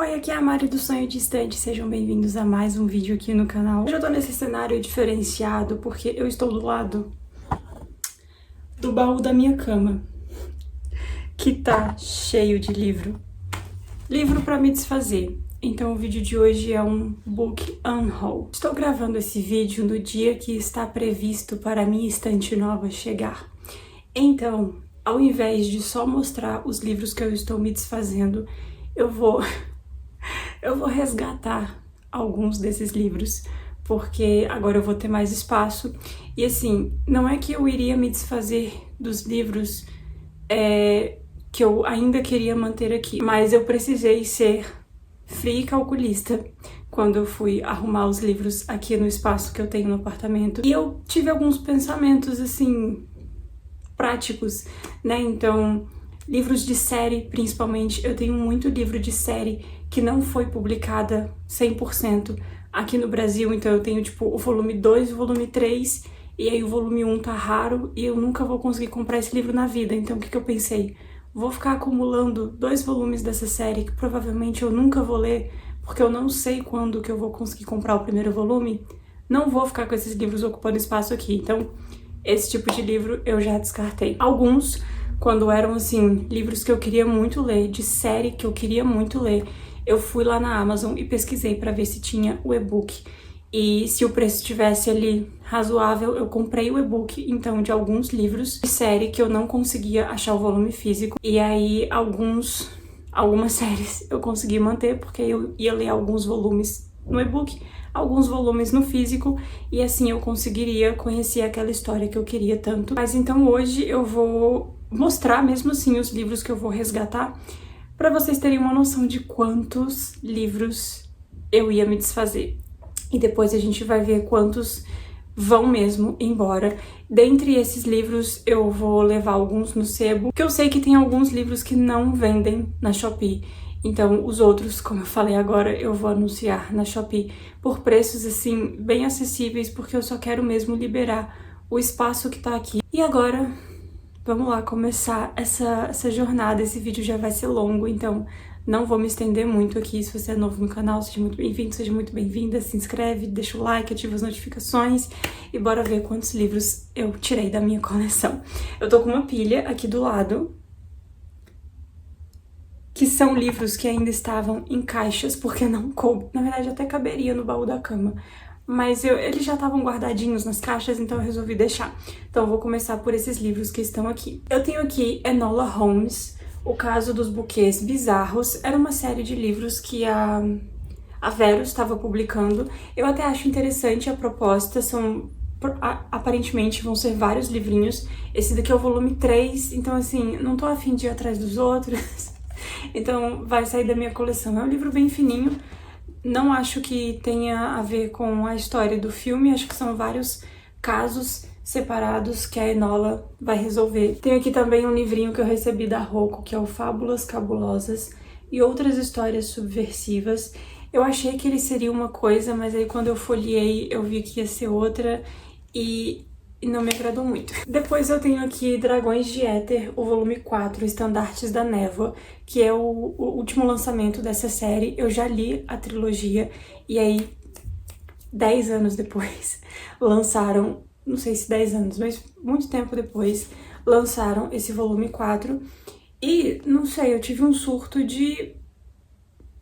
Oi, aqui é a Mari do Sonho Distante, sejam bem-vindos a mais um vídeo aqui no canal. Hoje eu tô nesse cenário diferenciado porque eu estou do lado do baú da minha cama, que tá cheio de livro. Livro pra me desfazer. Então o vídeo de hoje é um book unhaul. Estou gravando esse vídeo no dia que está previsto para a minha estante nova chegar. Então, ao invés de só mostrar os livros que eu estou me desfazendo, eu vou resgatar alguns desses livros, porque agora eu vou ter mais espaço. E assim, não é que eu iria me desfazer dos livros que eu ainda queria manter aqui, mas eu precisei ser fria e calculista quando eu fui arrumar os livros aqui no espaço que eu tenho no apartamento. E eu tive alguns pensamentos, assim, práticos, né? Então, livros de série, principalmente, eu tenho muito livro de série que não foi publicada 100% aqui no Brasil, então eu tenho, tipo, o volume 2 e o volume 3, e aí o volume 1 tá raro, e eu nunca vou conseguir comprar esse livro na vida. Então o que eu pensei? Vou ficar acumulando 2 volumes dessa série que provavelmente eu nunca vou ler, porque eu não sei quando que eu vou conseguir comprar o primeiro volume. Não vou ficar com esses livros ocupando espaço aqui, então esse tipo de livro eu já descartei. Alguns, quando eram, assim, livros que eu queria muito ler, de série que eu queria muito ler, eu fui lá na Amazon e pesquisei pra ver se tinha o e-book. E se o preço estivesse ali razoável, eu comprei o e-book, então, de alguns livros de série que eu não conseguia achar o volume físico. E aí, algumas séries eu consegui manter, porque eu ia ler alguns volumes no e-book, alguns volumes no físico, e assim eu conseguiria conhecer aquela história que eu queria tanto. Mas então hoje eu vou mostrar mesmo assim os livros que eu vou resgatar, para vocês terem uma noção de quantos livros eu ia me desfazer. E depois a gente vai ver quantos vão mesmo embora. Dentre esses livros eu vou levar alguns no sebo, que eu sei que tem alguns livros que não vendem na Shopee. Então os outros, como eu falei agora, eu vou anunciar na Shopee por preços assim bem acessíveis, porque eu só quero mesmo liberar o espaço que tá aqui. E agora, vamos lá começar essa jornada. Esse vídeo já vai ser longo, então não vou me estender muito aqui. Se você é novo no canal, seja muito bem-vindo, seja muito bem-vinda. Se inscreve, deixa o like, ativa as notificações e bora ver quantos livros eu tirei da minha coleção. Eu tô com uma pilha aqui do lado, que são livros que ainda estavam em caixas, porque não coube. Na verdade, até caberia no baú da cama, mas eles já estavam guardadinhos nas caixas, então eu resolvi deixar. Então eu vou começar por esses livros que estão aqui. Eu tenho aqui Enola Holmes, O Caso dos Buquês Bizarros. Era uma série de livros que a Vero estava publicando. Eu até acho interessante a proposta, aparentemente vão ser vários livrinhos. Esse daqui é o volume 3, então assim, não tô afim de ir atrás dos outros. Então vai sair da minha coleção. É um livro bem fininho, não acho que tenha a ver com a história do filme, acho que são vários casos separados que a Enola vai resolver. Tenho aqui também um livrinho que eu recebi da Rocco, que é o Fábulas Cabulosas e Outras Histórias Subversivas. Eu achei que ele seria uma coisa, mas aí quando eu folheei eu vi que ia ser outra e não me agradou muito. Depois eu tenho aqui Dragões de Éter, o volume 4, Estandartes da Névoa, que é o último lançamento dessa série. Eu já li a trilogia e aí 10 anos depois lançaram, não sei se 10 anos, mas muito tempo depois lançaram esse volume 4 e não sei, eu tive um surto de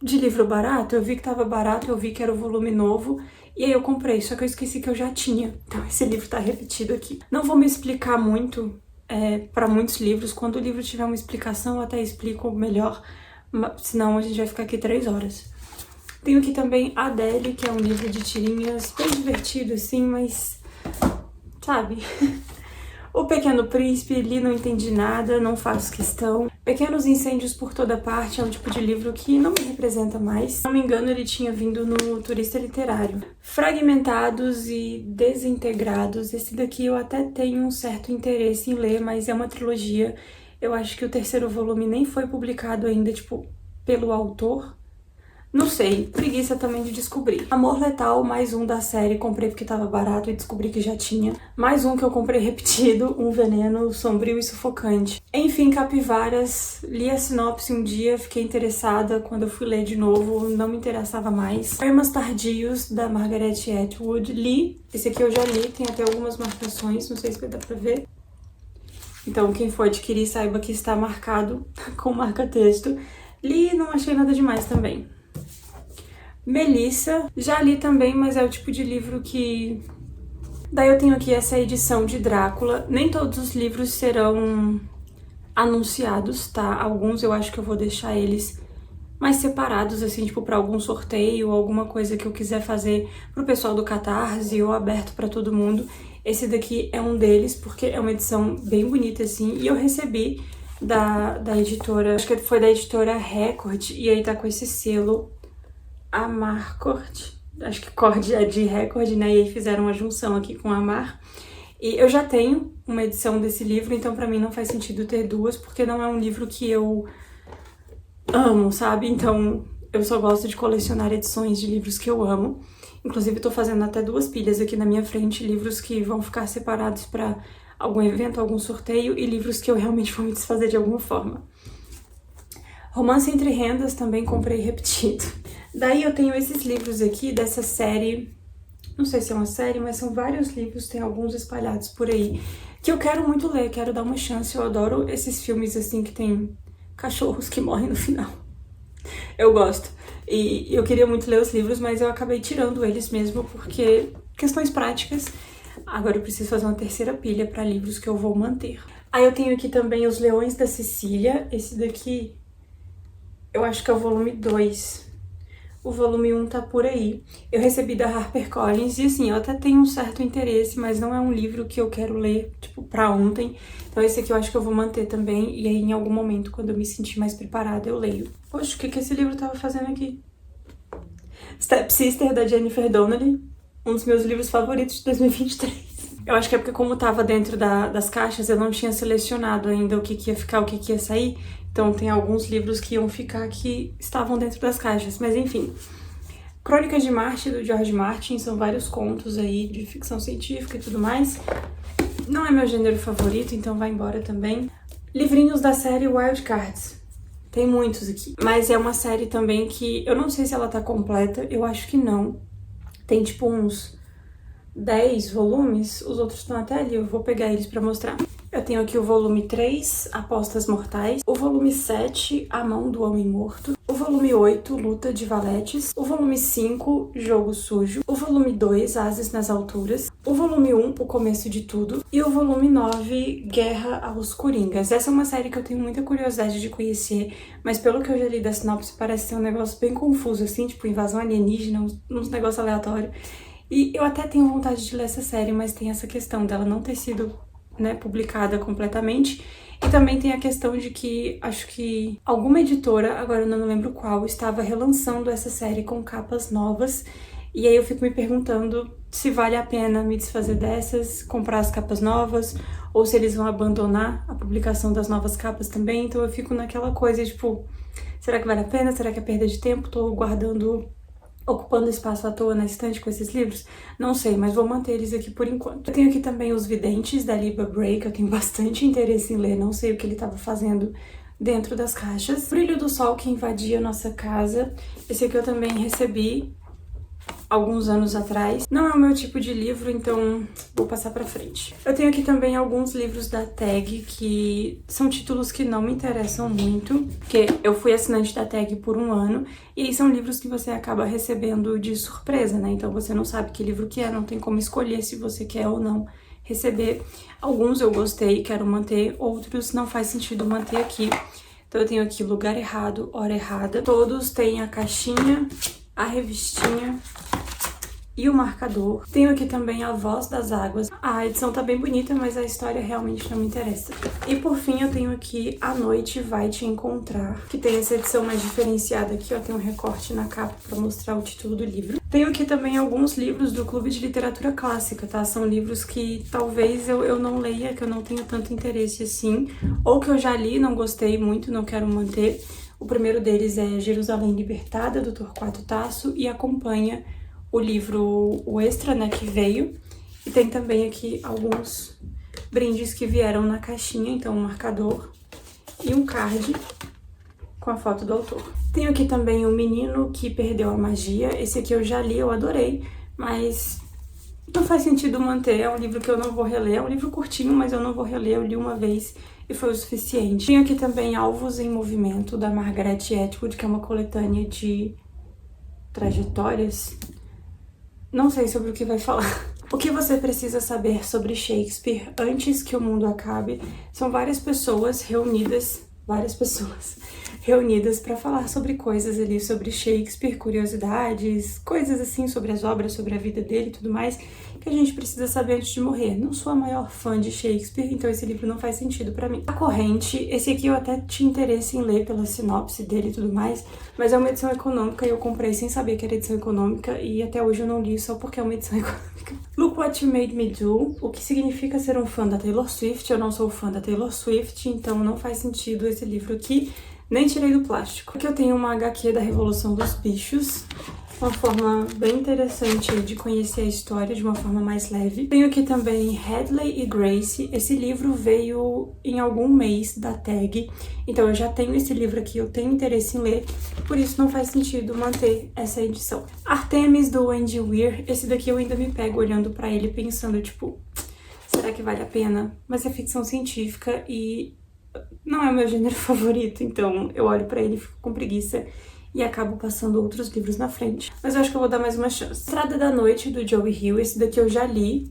livro barato. Eu vi que tava barato, eu vi que era o volume novo e aí eu comprei, só que eu esqueci que eu já tinha. Então esse livro tá repetido aqui. Não vou me explicar muito pra muitos livros. Quando o livro tiver uma explicação, eu até explico melhor, senão a gente vai ficar aqui 3 horas. Tenho aqui também Adele, que é um livro de tirinhas bem divertido assim, mas sabe? O Pequeno Príncipe, li, não entendi nada, não faço questão. Pequenos Incêndios por Toda Parte é um tipo de livro que não me representa mais. Se não me engano, ele tinha vindo no Turista Literário. Fragmentados e Desintegrados, esse daqui eu até tenho um certo interesse em ler, mas é uma trilogia. Eu acho que o terceiro volume nem foi publicado ainda, tipo, pelo autor. Não sei, preguiça também de descobrir. Amor Letal, mais um da série, comprei porque tava barato e descobri que já tinha. Mais um que eu comprei repetido, Um Veneno Sombrio e Sufocante. Enfim, Capivaras, li a sinopse um dia, fiquei interessada, quando eu fui ler de novo, não me interessava mais. Poemas Tardios, da Margaret Atwood, li. Esse aqui eu já li, tem até algumas marcações, não sei se vai dar pra ver. Então, quem for adquirir, saiba que está marcado com marca-texto. Li e não achei nada demais também. Melissa, já li também, mas é o tipo de livro que... Daí eu tenho aqui essa edição de Drácula. Nem todos os livros serão anunciados, tá? Alguns eu acho que eu vou deixar eles mais separados, assim, tipo, pra algum sorteio, alguma coisa que eu quiser fazer pro pessoal do Catarse ou aberto pra todo mundo. Esse daqui é um deles, porque é uma edição bem bonita, assim, e eu recebi da editora, acho que foi da editora Record, e aí tá com esse selo Amarcord, acho que Cord é de Record, né, e aí fizeram uma junção aqui com Amar. E eu já tenho uma edição desse livro, então pra mim não faz sentido ter duas, porque não é um livro que eu amo, sabe? Então eu só gosto de colecionar edições de livros que eu amo. Inclusive tô fazendo até duas pilhas aqui na minha frente, livros que vão ficar separados pra algum evento, algum sorteio, e livros que eu realmente vou me desfazer de alguma forma. Romance Entre Rendas também comprei repetido. Daí eu tenho esses livros aqui dessa série, não sei se é uma série, mas são vários livros, tem alguns espalhados por aí, que eu quero muito ler, quero dar uma chance. Eu adoro esses filmes assim que tem cachorros que morrem no final. Eu gosto. E eu queria muito ler os livros, mas eu acabei tirando eles mesmo porque questões práticas. Agora eu preciso fazer uma terceira pilha para livros que eu vou manter. Aí eu tenho aqui também Os Leões da Sicília. Esse daqui eu acho que é o volume 2. O volume 1 tá por aí. Eu recebi da HarperCollins e assim, eu até tenho um certo interesse, mas não é um livro que eu quero ler, tipo, pra ontem. Então esse aqui eu acho que eu vou manter também, e aí em algum momento, quando eu me sentir mais preparada, eu leio. Poxa, o que que esse livro tava fazendo aqui? Stepsister, da Jennifer Donnelly, um dos meus livros favoritos de 2023. Eu acho que é porque como tava dentro das caixas, eu não tinha selecionado ainda o que que ia ficar, o que que ia sair. Então tem alguns livros que iam ficar que estavam dentro das caixas, mas enfim. Crônicas de Marte, do George Martin, são vários contos aí de ficção científica e tudo mais. Não é meu gênero favorito, então vai embora também. Livrinhos da série Wild Cards. Tem muitos aqui. Mas é uma série também que eu não sei se ela tá completa, eu acho que não. Tem tipo uns 10 volumes, os outros estão até ali, eu vou pegar eles pra mostrar. Eu tenho aqui o volume 3, Apostas Mortais, o volume 7, A Mão do Homem Morto, o volume 8, Luta de Valetes, o volume 5, Jogo Sujo, o volume 2, Ases nas Alturas, o volume 1, O Começo de Tudo, e o volume 9, Guerra aos Coringas. Essa é uma série que eu tenho muita curiosidade de conhecer, mas pelo que eu já li da sinopse, parece ser um negócio bem confuso, assim, tipo invasão alienígena, uns negócios aleatórios. E eu até tenho vontade de ler essa série, mas tem essa questão dela não ter sido, né, publicada completamente. E também tem a questão de que acho que alguma editora, agora eu não lembro qual, estava relançando essa série com capas novas. E aí eu fico me perguntando se vale a pena me desfazer dessas, comprar as capas novas, ou se eles vão abandonar a publicação das novas capas também. Então eu fico naquela coisa, tipo, será que vale a pena? Será que é perda de tempo? Tô guardando, ocupando espaço à toa na estante com esses livros? Não sei, mas vou manter eles aqui por enquanto. Eu tenho aqui também Os Videntes, da Libba Bray, que eu tenho bastante interesse em ler, não sei o que ele estava fazendo dentro das caixas. Brilho do Sol que Invadia Nossa Casa, esse aqui eu também recebi alguns anos atrás. Não é o meu tipo de livro, então vou passar pra frente. Eu tenho aqui também alguns livros da Tag, que são títulos que não me interessam muito, porque eu fui assinante da Tag por um ano, e aí são livros que você acaba recebendo de surpresa, né? Então você não sabe que livro que é, não tem como escolher se você quer ou não receber. Alguns eu gostei, quero manter, outros não faz sentido manter aqui. Então eu tenho aqui Lugar Errado, Hora Errada. Todos têm a caixinha, a revistinha e o marcador. Tenho aqui também A Voz das Águas. A edição tá bem bonita, mas a história realmente não me interessa. E por fim eu tenho aqui A Noite Vai Te Encontrar, que tem essa edição mais diferenciada aqui, ó, tem um recorte na capa pra mostrar o título do livro. Tenho aqui também alguns livros do Clube de Literatura Clássica, tá? São livros que talvez eu não leia, que eu não tenho tanto interesse assim, ou que eu já li, não gostei muito, não quero manter. O primeiro deles é Jerusalém Libertada, do Torquato Tasso, e acompanha o livro, o extra, né, que veio. E tem também aqui alguns brindes que vieram na caixinha, então um marcador e um card com a foto do autor. Tenho aqui também O Menino que Perdeu a Magia. Esse aqui eu já li, eu adorei, mas não faz sentido manter. É um livro que eu não vou reler, é um livro curtinho, mas eu não vou reler, eu li uma vez e foi o suficiente. Tenho aqui também Alvos em Movimento, da Margaret Atwood, que é uma coletânea de trajetórias. Não sei sobre o que vai falar. O que você precisa saber sobre Shakespeare antes que o mundo acabe? São várias pessoas reunidas para falar sobre coisas ali, sobre Shakespeare, curiosidades, coisas assim sobre as obras, sobre a vida dele e tudo mais, que a gente precisa saber antes de morrer. Não sou a maior fã de Shakespeare, então esse livro não faz sentido pra mim. A Corrente, esse aqui eu até tinha interesse em ler pela sinopse dele e tudo mais, mas é uma edição econômica e eu comprei sem saber que era edição econômica e até hoje eu não li só porque é uma edição econômica. Look What You Made Me Do, o que significa ser um fã da Taylor Swift. Eu não sou fã da Taylor Swift, então não faz sentido esse livro aqui. Nem tirei do plástico. Aqui eu tenho uma HQ da Revolução dos Bichos, uma forma bem interessante de conhecer a história de uma forma mais leve. Tenho aqui também Hadley e Grace. Esse livro veio em algum mês da tag, então eu já tenho esse livro aqui, eu tenho interesse em ler, por isso não faz sentido manter essa edição. Artemis, do Andy Weir. Esse daqui eu ainda me pego olhando pra ele pensando, tipo, será que vale a pena? Mas é ficção científica e não é o meu gênero favorito, então eu olho pra ele, fico com preguiça e acabo passando outros livros na frente. Mas eu acho que eu vou dar mais uma chance. Estrada da Noite, do Joe Hill. Esse daqui eu já li.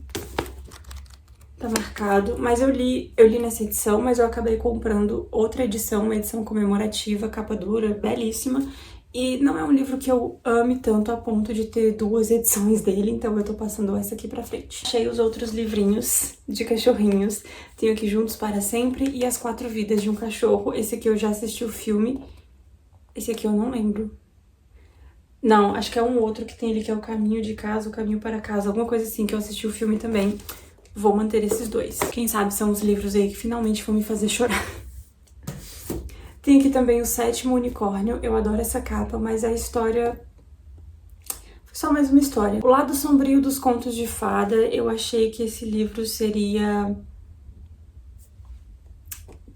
Tá marcado. Mas eu li nessa edição, mas eu acabei comprando outra edição, uma edição comemorativa, capa dura, belíssima. E não é um livro que eu ame tanto a ponto de ter duas edições dele, então eu tô passando essa aqui pra frente. Achei os outros livrinhos de cachorrinhos. Tenho aqui Juntos para Sempre e As Quatro Vidas de um Cachorro. Esse aqui eu já assisti o filme. Esse aqui eu não lembro. Não, acho que é um outro que tem ali, que é O Caminho de Casa, O Caminho para Casa, alguma coisa assim, que eu assisti o filme também. Vou manter esses dois. Quem sabe são os livros aí que finalmente vão me fazer chorar. Tem aqui também O Sétimo Unicórnio. Eu adoro essa capa, mas a história foi só mais uma história. O Lado Sombrio dos Contos de Fada. Eu achei que esse livro seria,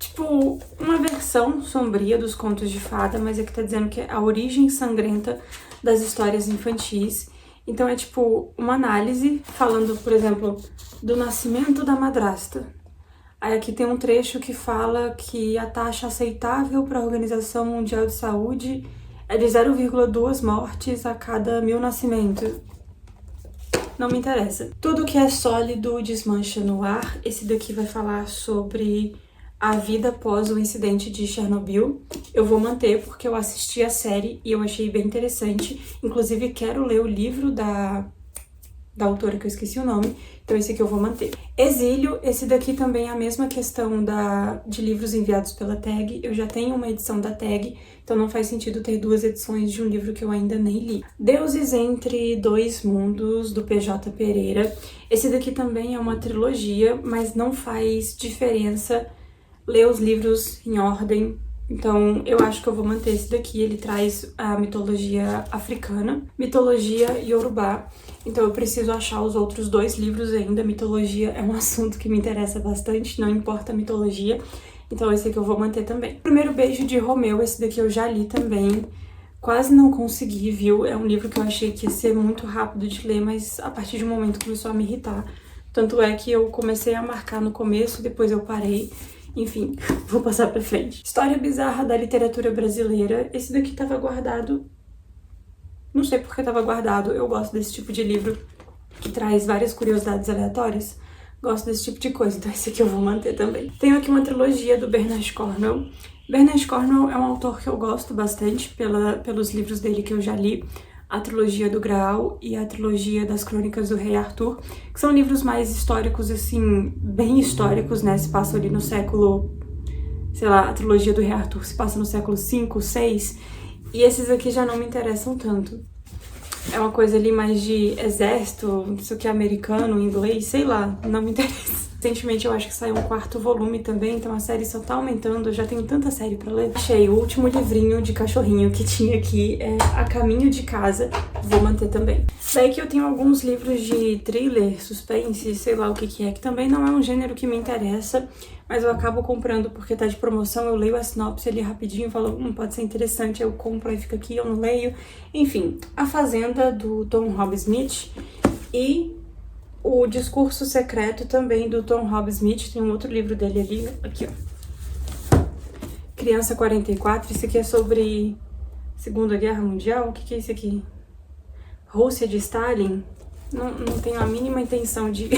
tipo, uma versão sombria dos Contos de Fada, mas aqui tá dizendo que é a origem sangrenta das histórias infantis. Então é tipo uma análise falando, por exemplo, do nascimento da madrasta. Aí aqui tem um trecho que fala que a taxa aceitável para a Organização Mundial de Saúde é de 0,2 mortes a cada 1000 nascimentos. Não me interessa. Tudo que é sólido desmancha no ar. Esse daqui vai falar sobre a vida após o incidente de Chernobyl. Eu vou manter porque eu assisti a série e eu achei bem interessante. Inclusive quero ler o livro da autora, que eu esqueci o nome, então esse aqui eu vou manter. Exílio, esse daqui também é a mesma questão de livros enviados pela tag. Eu já tenho uma edição da tag, então não faz sentido ter duas edições de um livro que eu ainda nem li. Deuses entre Dois Mundos, do PJ Pereira. Esse daqui também é uma trilogia, mas não faz diferença ler os livros em ordem. Então, eu acho que eu vou manter esse daqui. Ele traz a mitologia africana, mitologia iorubá. Então, eu preciso achar os outros dois livros ainda. Mitologia é um assunto que me interessa bastante, não importa a mitologia. Então, esse aqui eu vou manter também. Primeiro Beijo de Romeu, esse daqui eu já li também. Quase não consegui, viu? É um livro que eu achei que ia ser muito rápido de ler, mas a partir de um momento começou a me irritar. Tanto é que eu comecei a marcar no começo, depois eu parei. Enfim, vou passar pra frente. História Bizarra da Literatura Brasileira. Esse daqui tava guardado. Não sei por que tava guardado. Eu gosto desse tipo de livro que traz várias curiosidades aleatórias. Gosto desse tipo de coisa, então esse aqui eu vou manter também. Tenho aqui uma trilogia do Bernard Cornwell. Bernard Cornwell é um autor que eu gosto bastante pelos livros dele que eu já li. A trilogia do Graal e a trilogia das Crônicas do Rei Arthur, que são livros mais históricos, assim, bem históricos, né? Se passam ali no século, sei lá, a trilogia do Rei Arthur se passa no século 5, 6, e esses aqui já não me interessam tanto. É uma coisa ali mais de exército, não sei o que, americano, inglês, sei lá, não me interessa. Recentemente eu acho que saiu um 4º volume também, então a série só tá aumentando, eu já tenho tanta série pra ler. Achei o último livrinho de cachorrinho que tinha aqui, é A Caminho de Casa, vou manter também. Daí que eu tenho alguns livros de thriller, suspense, sei lá o que que é, que também não é um gênero que me interessa, mas eu acabo comprando porque tá de promoção, eu leio a sinopse ali rapidinho e falo, pode ser interessante, eu compro e fica aqui, eu não leio. Enfim, A Fazenda, do Tom Robb-Smith, e O Discurso Secreto, também do Tom Robb-Smith, tem um outro livro dele ali, aqui ó. Criança 44, isso aqui é sobre Segunda Guerra Mundial, o que que é isso aqui? Rússia de Stalin? Não tenho a mínima intenção de...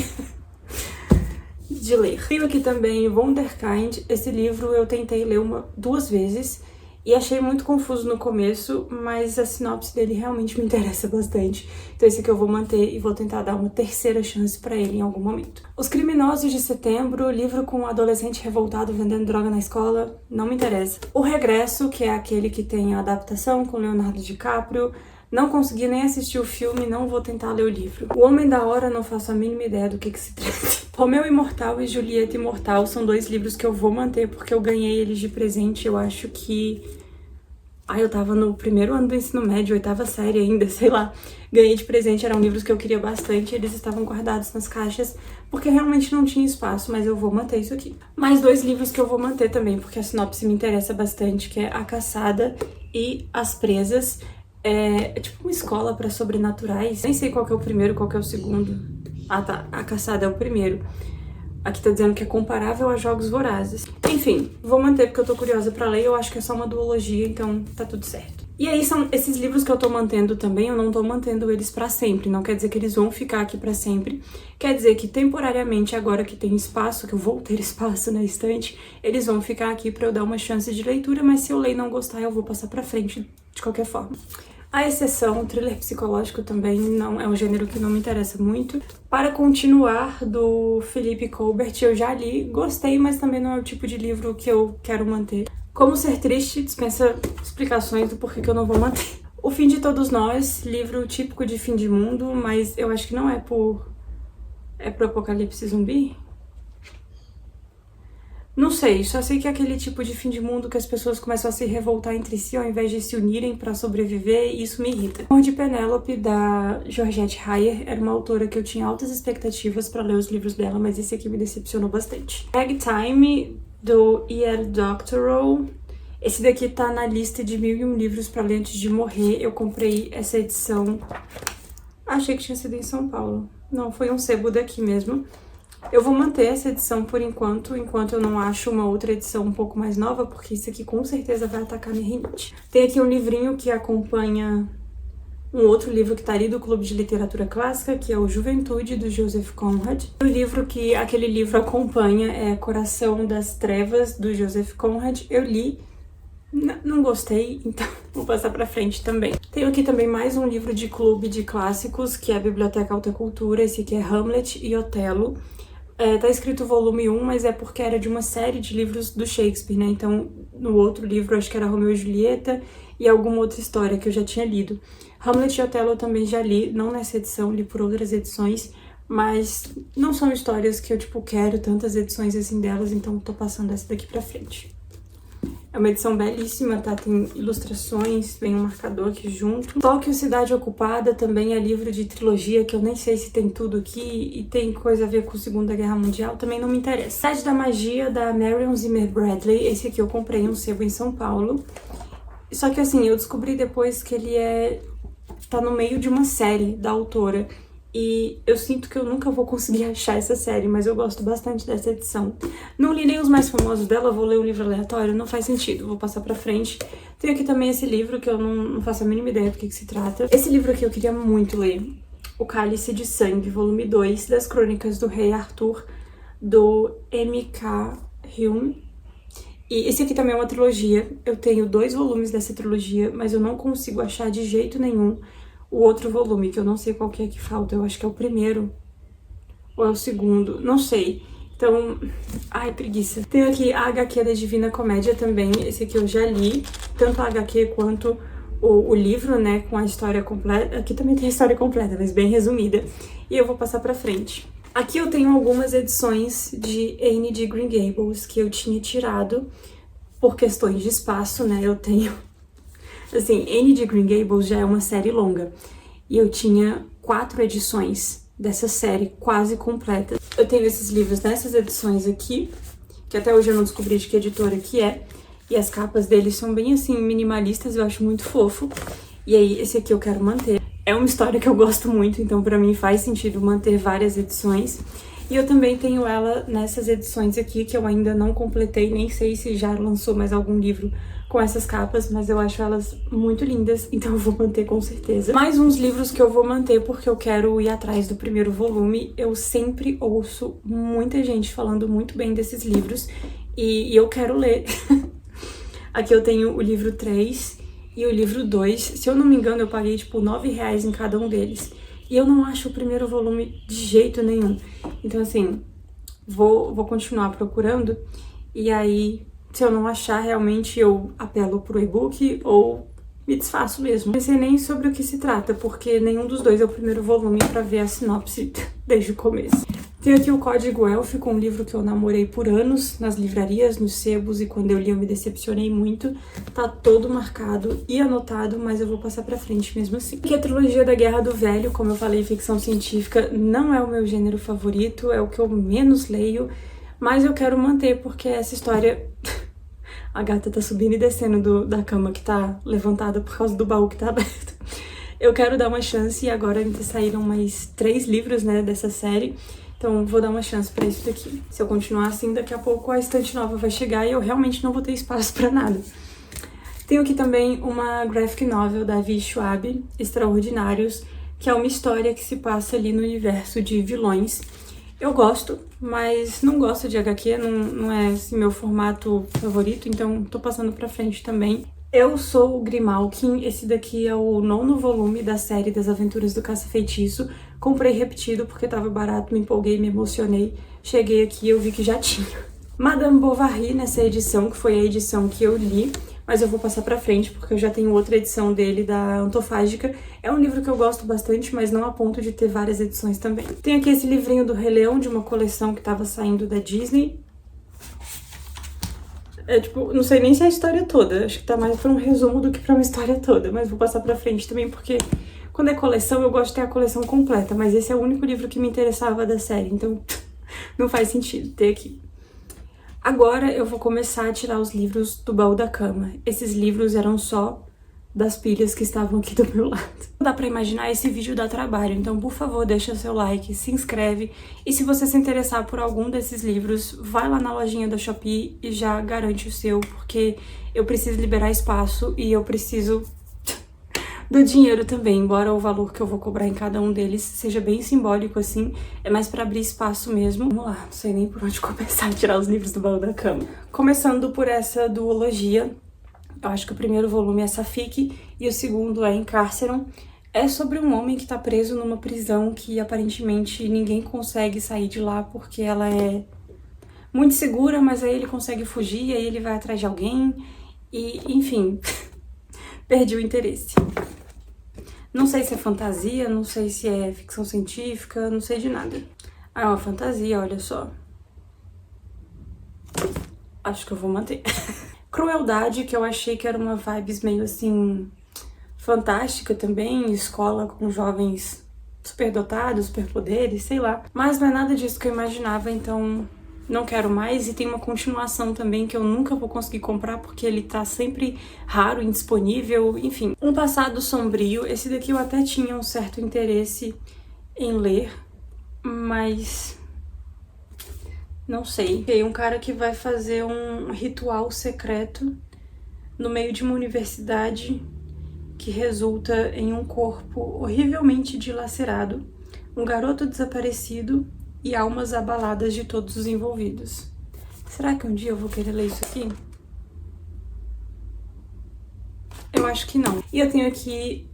de ler. Tenho aqui também Wunderkind. Esse livro eu tentei ler 2 vezes e achei muito confuso no começo, mas a sinopse dele realmente me interessa bastante. Então esse aqui eu vou manter e vou tentar dar uma 3ª chance pra ele em algum momento. Os Criminosos de Setembro, livro com um adolescente revoltado vendendo droga na escola, não me interessa. O Regresso, que é aquele que tem a adaptação com Leonardo DiCaprio, não consegui nem assistir o filme, não vou tentar ler o livro. O Homem da Hora, não faço a mínima ideia do que se trata. Romeu Imortal e Julieta Imortal são 2 livros que eu vou manter porque eu ganhei eles de presente, eu acho que... eu tava no 1º ano do ensino médio, 8ª série ainda, sei lá. Ganhei de presente, eram livros que eu queria bastante, eles estavam guardados nas caixas, porque realmente não tinha espaço, mas eu vou manter isso aqui. Mais 2 livros que eu vou manter também, porque a sinopse me interessa bastante, que é A Caçada e As Presas. É tipo uma escola para sobrenaturais. Nem sei qual que é o primeiro, qual que é o segundo. Ah tá, A Caçada é o primeiro. Aqui tá dizendo que é comparável a Jogos Vorazes. Enfim, vou manter porque eu tô curiosa pra ler. Eu acho que é só uma duologia, então tá tudo certo. E aí são esses livros que eu tô mantendo também. Eu não tô mantendo eles pra sempre. Não quer dizer que eles vão ficar aqui pra sempre. Quer dizer que temporariamente, agora que tem espaço, que eu vou ter espaço na estante, eles vão ficar aqui pra eu dar uma chance de leitura. Mas se eu ler e não gostar, eu vou passar pra frente de qualquer forma. A exceção, thriller psicológico também não é um gênero que não me interessa muito. Para continuar, do Philip Colbert, eu já li, gostei, mas também não é o tipo de livro que eu quero manter. Como Ser Triste dispensa explicações do porquê que eu não vou manter. O Fim de Todos Nós, livro típico de fim de mundo, mas eu acho que não é por... é pro apocalipse zumbi? Não sei, só sei que é aquele tipo de fim de mundo que as pessoas começam a se revoltar entre si ao invés de se unirem pra sobreviver, e isso me irrita. Amor de Penélope, da Georgette Heyer, era uma autora que eu tinha altas expectativas pra ler os livros dela, mas esse aqui me decepcionou bastante. Ragtime, do E.L. Doctorow. Esse daqui tá na lista de 1001 livros pra ler antes de morrer. Eu comprei essa edição... achei que tinha sido em São Paulo. Não, foi um sebo daqui mesmo. Eu vou manter essa edição por enquanto eu não acho uma outra edição um pouco mais nova, porque isso aqui com certeza vai atacar minha rinite. Tem aqui um livrinho que acompanha um outro livro que tá ali do Clube de Literatura Clássica, que é o Juventude, do Joseph Conrad. O livro que aquele livro acompanha é Coração das Trevas, do Joseph Conrad. Eu li, não gostei, então vou passar pra frente também. Tenho aqui também mais um livro de clube de clássicos, que é a Biblioteca Alta Cultura. Esse aqui é Hamlet e Otelo. Tá escrito volume 1, mas é porque era de uma série de livros do Shakespeare, né? Então, no outro livro, acho que era Romeu e Julieta e alguma outra história que eu já tinha lido. Hamlet e Otelo eu também já li, não nessa edição, li por outras edições, mas não são histórias que eu, tipo, quero tantas edições assim delas, então tô passando essa daqui pra frente. É uma edição belíssima, tá? Tem ilustrações, tem um marcador aqui junto. Tóquio, Cidade Ocupada, também é livro de trilogia, que eu nem sei se tem tudo aqui, e tem coisa a ver com Segunda Guerra Mundial, também não me interessa. Cidade da Magia, da Marion Zimmer Bradley. Esse aqui eu comprei um sebo em São Paulo. Só que assim, eu descobri depois que ele tá no meio de uma série da autora. E eu sinto que eu nunca vou conseguir achar essa série, mas eu gosto bastante dessa edição. Não li nem os mais famosos dela, vou ler um livro aleatório, não faz sentido, vou passar pra frente. Tem aqui também esse livro que eu não faço a mínima ideia do que se trata. Esse livro aqui eu queria muito ler, O Cálice de Sangue, volume 2, das Crônicas do Rei Arthur, do M.K. Hume. E esse aqui também é uma trilogia, eu tenho 2 volumes dessa trilogia, mas eu não consigo achar de jeito nenhum o outro volume, que eu não sei qual que é que falta. Eu acho que é o primeiro ou é o segundo, não sei. Então, ai, preguiça. Tenho aqui a HQ da Divina Comédia também. Esse aqui eu já li, tanto a HQ quanto o livro, né, com a história completa. Aqui também tem a história completa, mas bem resumida. E eu vou passar pra frente. Aqui eu tenho algumas edições de Anne de Green Gables que eu tinha tirado por questões de espaço, né? Eu tenho... Assim, Anne de Green Gables já é uma série longa. E eu tinha 4 edições dessa série quase completa. Eu tenho esses livros nessas edições aqui, que até hoje eu não descobri de que editora que é. E as capas deles são bem assim, minimalistas, eu acho muito fofo. E aí, esse aqui eu quero manter. É uma história que eu gosto muito, então pra mim faz sentido manter várias edições. E eu também tenho ela nessas edições aqui, que eu ainda não completei, nem sei se já lançou mais algum livro com essas capas, mas eu acho elas muito lindas, então eu vou manter com certeza. Mais uns livros que eu vou manter porque eu quero ir atrás do primeiro volume. Eu sempre ouço muita gente falando muito bem desses livros e eu quero ler. Aqui eu tenho o livro 3 e o livro 2, se eu não me engano, eu paguei tipo R$9 em cada um deles. E eu não acho o primeiro volume de jeito nenhum. Então assim, vou continuar procurando. E aí, se eu não achar, realmente eu apelo pro e-book ou me desfaço mesmo. Não sei nem sobre o que se trata, porque nenhum dos dois é o primeiro volume pra ver a sinopse desde o começo. Tenho aqui o Código Élfico, um livro que eu namorei por anos nas livrarias, nos sebos, e quando eu li eu me decepcionei muito. Tá todo marcado e anotado, mas eu vou passar pra frente mesmo assim. Aqui a trilogia da Guerra do Velho, como eu falei, ficção científica não é o meu gênero favorito, é o que eu menos leio, mas eu quero manter porque essa história... A gata tá subindo e descendo da cama que tá levantada por causa do baú que tá aberto. Eu quero dar uma chance e agora saíram mais 3 livros, né, dessa série. Então vou dar uma chance pra isso daqui. Se eu continuar assim, daqui a pouco a estante nova vai chegar e eu realmente não vou ter espaço pra nada. Tenho aqui também uma graphic novel da Vi Schwab, Extraordinários, que é uma história que se passa ali no universo de vilões. Eu gosto, mas não gosto de HQ, não é assim, meu formato favorito, então tô passando pra frente também. Eu sou o Grimalkin, esse daqui é o 9º volume da série das Aventuras do Caça-Feitiço. Comprei repetido porque tava barato, me empolguei, me emocionei. Cheguei aqui e eu vi que já tinha. Madame Bovary nessa edição, que foi a edição que eu li, mas eu vou passar pra frente porque eu já tenho outra edição dele, da Antofágica. É um livro que eu gosto bastante, mas não a ponto de ter várias edições também. Tem aqui esse livrinho do Rei Leão, de uma coleção que tava saindo da Disney. É tipo, não sei nem se é a história toda, acho que tá mais pra um resumo do que pra uma história toda, mas vou passar pra frente também porque quando é coleção eu gosto de ter a coleção completa, mas esse é o único livro que me interessava da série, então não faz sentido ter aqui. Agora eu vou começar a tirar os livros do baú da cama. Esses livros eram só das pilhas que estavam aqui do meu lado. Não dá pra imaginar, esse vídeo dá trabalho, então por favor deixa seu like, se inscreve e se você se interessar por algum desses livros, vai lá na lojinha da Shopee e já garante o seu, porque eu preciso liberar espaço e eu preciso do dinheiro também, embora o valor que eu vou cobrar em cada um deles seja bem simbólico assim, é mais pra abrir espaço mesmo. Vamos lá, não sei nem por onde começar a tirar os livros do baú da cama. Começando por essa duologia. Eu acho que o primeiro volume é Safik e o segundo é Encarceram. É sobre um homem que tá preso numa prisão que aparentemente ninguém consegue sair de lá porque ela é muito segura, mas aí ele consegue fugir e aí ele vai atrás de alguém e, enfim, perdi o interesse. Não sei se é fantasia, não sei se é ficção científica, não sei de nada. Ah, é uma fantasia, olha só. Acho que eu vou manter. Crueldade, que eu achei que era uma vibes meio assim, fantástica também, escola com jovens superdotados, superpoderes, sei lá. Mas não é nada disso que eu imaginava, então não quero mais. E tem uma continuação também que eu nunca vou conseguir comprar porque ele tá sempre raro, indisponível, enfim. Um Passado Sombrio, esse daqui eu até tinha um certo interesse em ler, mas... não sei. Tem um cara que vai fazer um ritual secreto no meio de uma universidade que resulta em um corpo horrivelmente dilacerado, um garoto desaparecido e almas abaladas de todos os envolvidos. Será que um dia eu vou querer ler isso aqui? Eu acho que não. E eu tenho aqui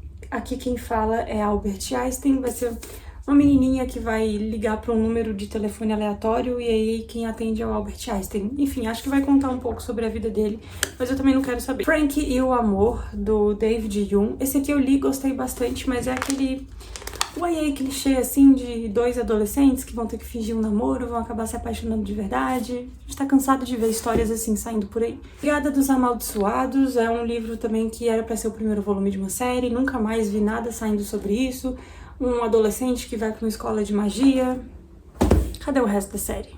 quem fala é Albert Einstein, vai ser uma menininha que vai ligar para um número de telefone aleatório e aí quem atende é o Albert Einstein. Enfim, acho que vai contar um pouco sobre a vida dele, mas eu também não quero saber. Frank e o Amor, do David Hume. Esse aqui eu li, gostei bastante, mas é aquele o YA clichê, assim, de dois adolescentes que vão ter que fingir um namoro, vão acabar se apaixonando de verdade. A gente tá cansado de ver histórias assim saindo por aí. Brigada dos Amaldiçoados é um livro também que era pra ser o primeiro volume de uma série, nunca mais vi nada saindo sobre isso. Um adolescente que vai pra uma escola de magia. Cadê o resto da série?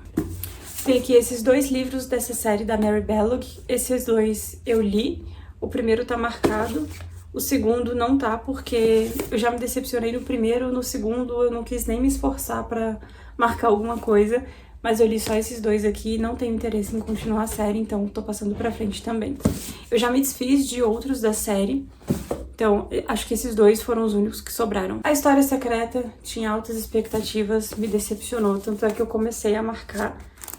Tem aqui esses dois livros dessa série da Mary Belloc. Esses dois eu li. O primeiro tá marcado. O segundo não tá, porque eu já me decepcionei no primeiro, no segundo eu não quis nem me esforçar pra marcar alguma coisa, mas eu li só esses dois aqui e não tenho interesse em continuar a série, então tô passando pra frente também. Eu já me desfiz de outros da série, então acho que esses dois foram os únicos que sobraram. A História Secreta tinha altas expectativas, me decepcionou, tanto é que eu comecei a marcar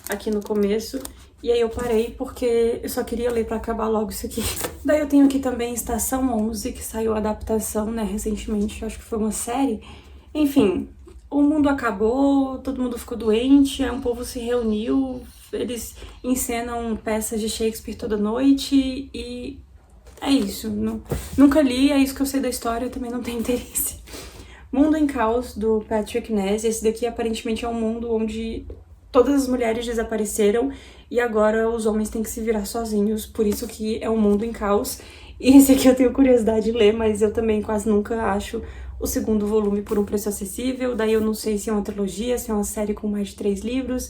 aqui no começo, e aí eu parei porque eu só queria ler pra acabar logo isso aqui. Daí eu tenho aqui também Estação 11, que saiu a adaptação, né, recentemente, acho que foi uma série. Enfim, o mundo acabou, todo mundo ficou doente, aí um povo se reuniu, eles encenam peças de Shakespeare toda noite e é isso. Nunca li, é isso que eu sei da história, eu também não tenho interesse. Mundo em Caos, do Patrick Ness. Esse daqui aparentemente é um mundo onde todas as mulheres desapareceram e agora os homens têm que se virar sozinhos, por isso que é um mundo em caos. E esse aqui eu tenho curiosidade de ler, mas eu também quase nunca acho o segundo volume por um preço acessível. Daí eu não sei se é uma trilogia, se é uma série com mais de 3 livros,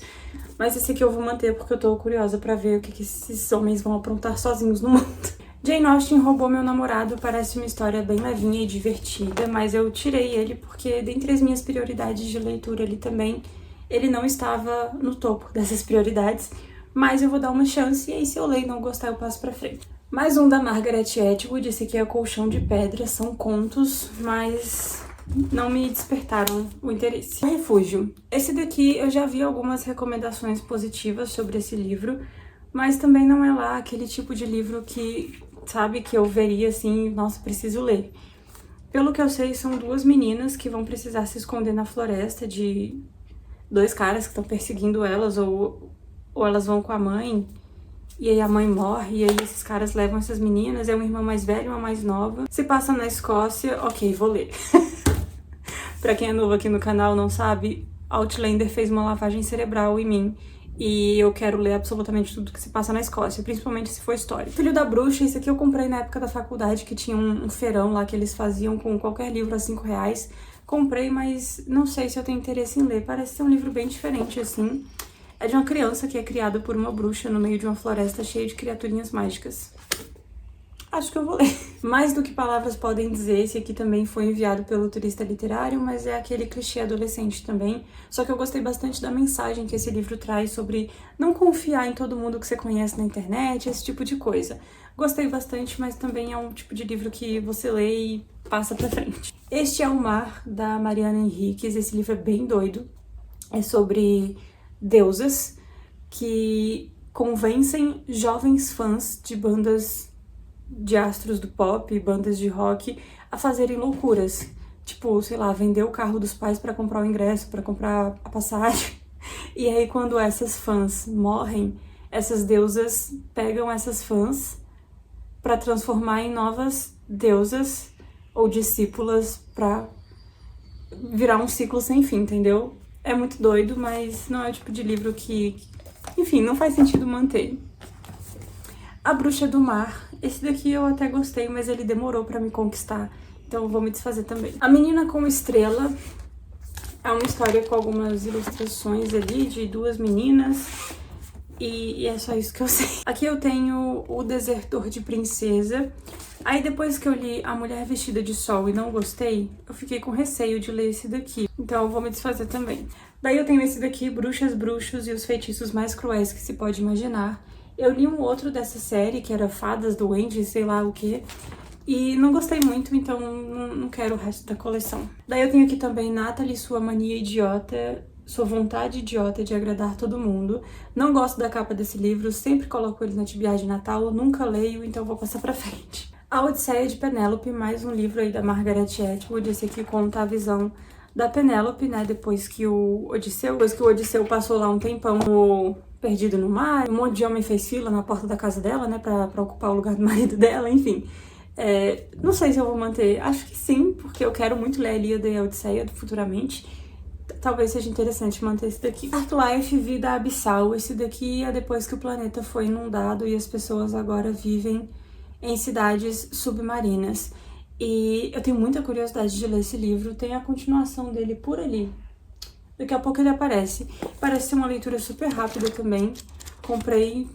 mas esse aqui eu vou manter porque eu tô curiosa pra ver o que esses homens vão aprontar sozinhos no mundo. Jane Austen Roubou Meu Namorado parece uma história bem levinha e divertida, mas eu tirei ele porque dentre as minhas prioridades de leitura ele também ele não estava no topo dessas prioridades, mas eu vou dar uma chance e aí se eu ler e não gostar eu passo pra frente. Mais um da Margaret Atwood, esse aqui é Colchão de Pedra, são contos, mas não me despertaram o interesse. O Refúgio. Esse daqui eu já vi algumas recomendações positivas sobre esse livro, mas também não é lá aquele tipo de livro que, sabe, que eu veria assim, nossa, preciso ler. Pelo que eu sei, são duas meninas que vão precisar se esconder na floresta de dois caras que estão perseguindo elas, ou elas vão com a mãe, e aí a mãe morre, e aí esses caras levam essas meninas, é uma irmã mais velha e uma mais nova. Se passa na Escócia, ok, vou ler. Pra quem é novo aqui no canal não sabe, Outlander fez uma lavagem cerebral em mim, e eu quero ler absolutamente tudo que se passa na Escócia, principalmente se for história. Filho da Bruxa, esse aqui eu comprei na época da faculdade, que tinha um feirão lá que eles faziam com qualquer livro a R$5. Comprei, mas não sei se eu tenho interesse em ler. Parece ser um livro bem diferente, assim. É de uma criança que é criada por uma bruxa no meio de uma floresta cheia de criaturinhas mágicas. Acho que eu vou ler. Mais do que palavras podem dizer, esse aqui também foi enviado pelo Turista Literário, mas é aquele clichê adolescente também. Só que eu gostei bastante da mensagem que esse livro traz sobre não confiar em todo mundo que você conhece na internet, esse tipo de coisa. Gostei bastante, mas também é um tipo de livro que você lê e passa pra frente. Este é o Mar, da Mariana Enriquez. Esse livro é bem doido. É sobre deusas que convencem jovens fãs de bandas de astros do pop, bandas de rock, a fazerem loucuras. Tipo, sei lá, vender o carro dos pais pra comprar o ingresso, pra comprar a passagem. E aí, quando essas fãs morrem, essas deusas pegam essas fãs pra transformar em novas deusas ou discípulas pra virar um ciclo sem fim, entendeu? É muito doido, mas não é o tipo de livro que, enfim, não faz sentido manter. A Bruxa do Mar. Esse daqui eu até gostei, mas ele demorou pra me conquistar, então eu vou me desfazer também. A Menina com Estrela é uma história com algumas ilustrações ali de duas meninas, e é só isso que eu sei. Aqui eu tenho O Desertor de Princesa. Aí depois que eu li A Mulher Vestida de Sol e não gostei, eu fiquei com receio de ler esse daqui, então eu vou me desfazer também. Daí eu tenho esse daqui, Bruxas, Bruxos e os Feitiços Mais Cruéis que se pode imaginar. Eu li um outro dessa série, que era Fadas, Duendes, sei lá o que, e não gostei muito, então não quero o resto da coleção. Daí eu tenho aqui também Natalie, Sua Mania Idiota, Sua Vontade Idiota de Agradar Todo Mundo. Não gosto da capa desse livro, sempre coloco ele na tibiá de Natal, nunca leio, então vou passar pra frente. A Odisseia de Penélope, mais um livro aí da Margaret Atwood. Esse aqui conta a visão da Penélope, né, depois que o Odisseu passou lá um tempão perdido no mar, um monte de homem fez fila na porta da casa dela, né, pra ocupar o lugar do marido dela, enfim. Não sei se eu vou manter, acho que sim, porque eu quero muito ler a Ilíada e a Odisseia futuramente. Talvez seja interessante manter esse daqui. Artlife, Vida Abissal. Esse daqui é depois que o planeta foi inundado e as pessoas agora vivem em cidades submarinas. E eu tenho muita curiosidade de ler esse livro. Tem a continuação dele por ali. Daqui a pouco ele aparece. Parece ser uma leitura super rápida também. Comprei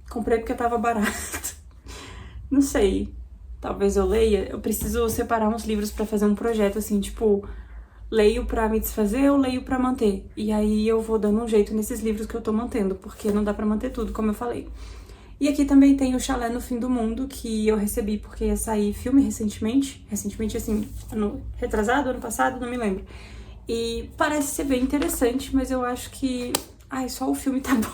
porque tava barato. Não sei. Talvez eu leia. Eu preciso separar uns livros pra fazer um projeto assim, tipo... Leio pra me desfazer ou leio pra manter? E aí eu vou dando um jeito nesses livros que eu tô mantendo, porque não dá pra manter tudo, como eu falei. E aqui também tem o Chalé no Fim do Mundo, que eu recebi porque ia sair filme recentemente. Recentemente, assim, ano retrasado, ano passado, não me lembro. E parece ser bem interessante, mas eu acho que... Ai, só o filme tá bom.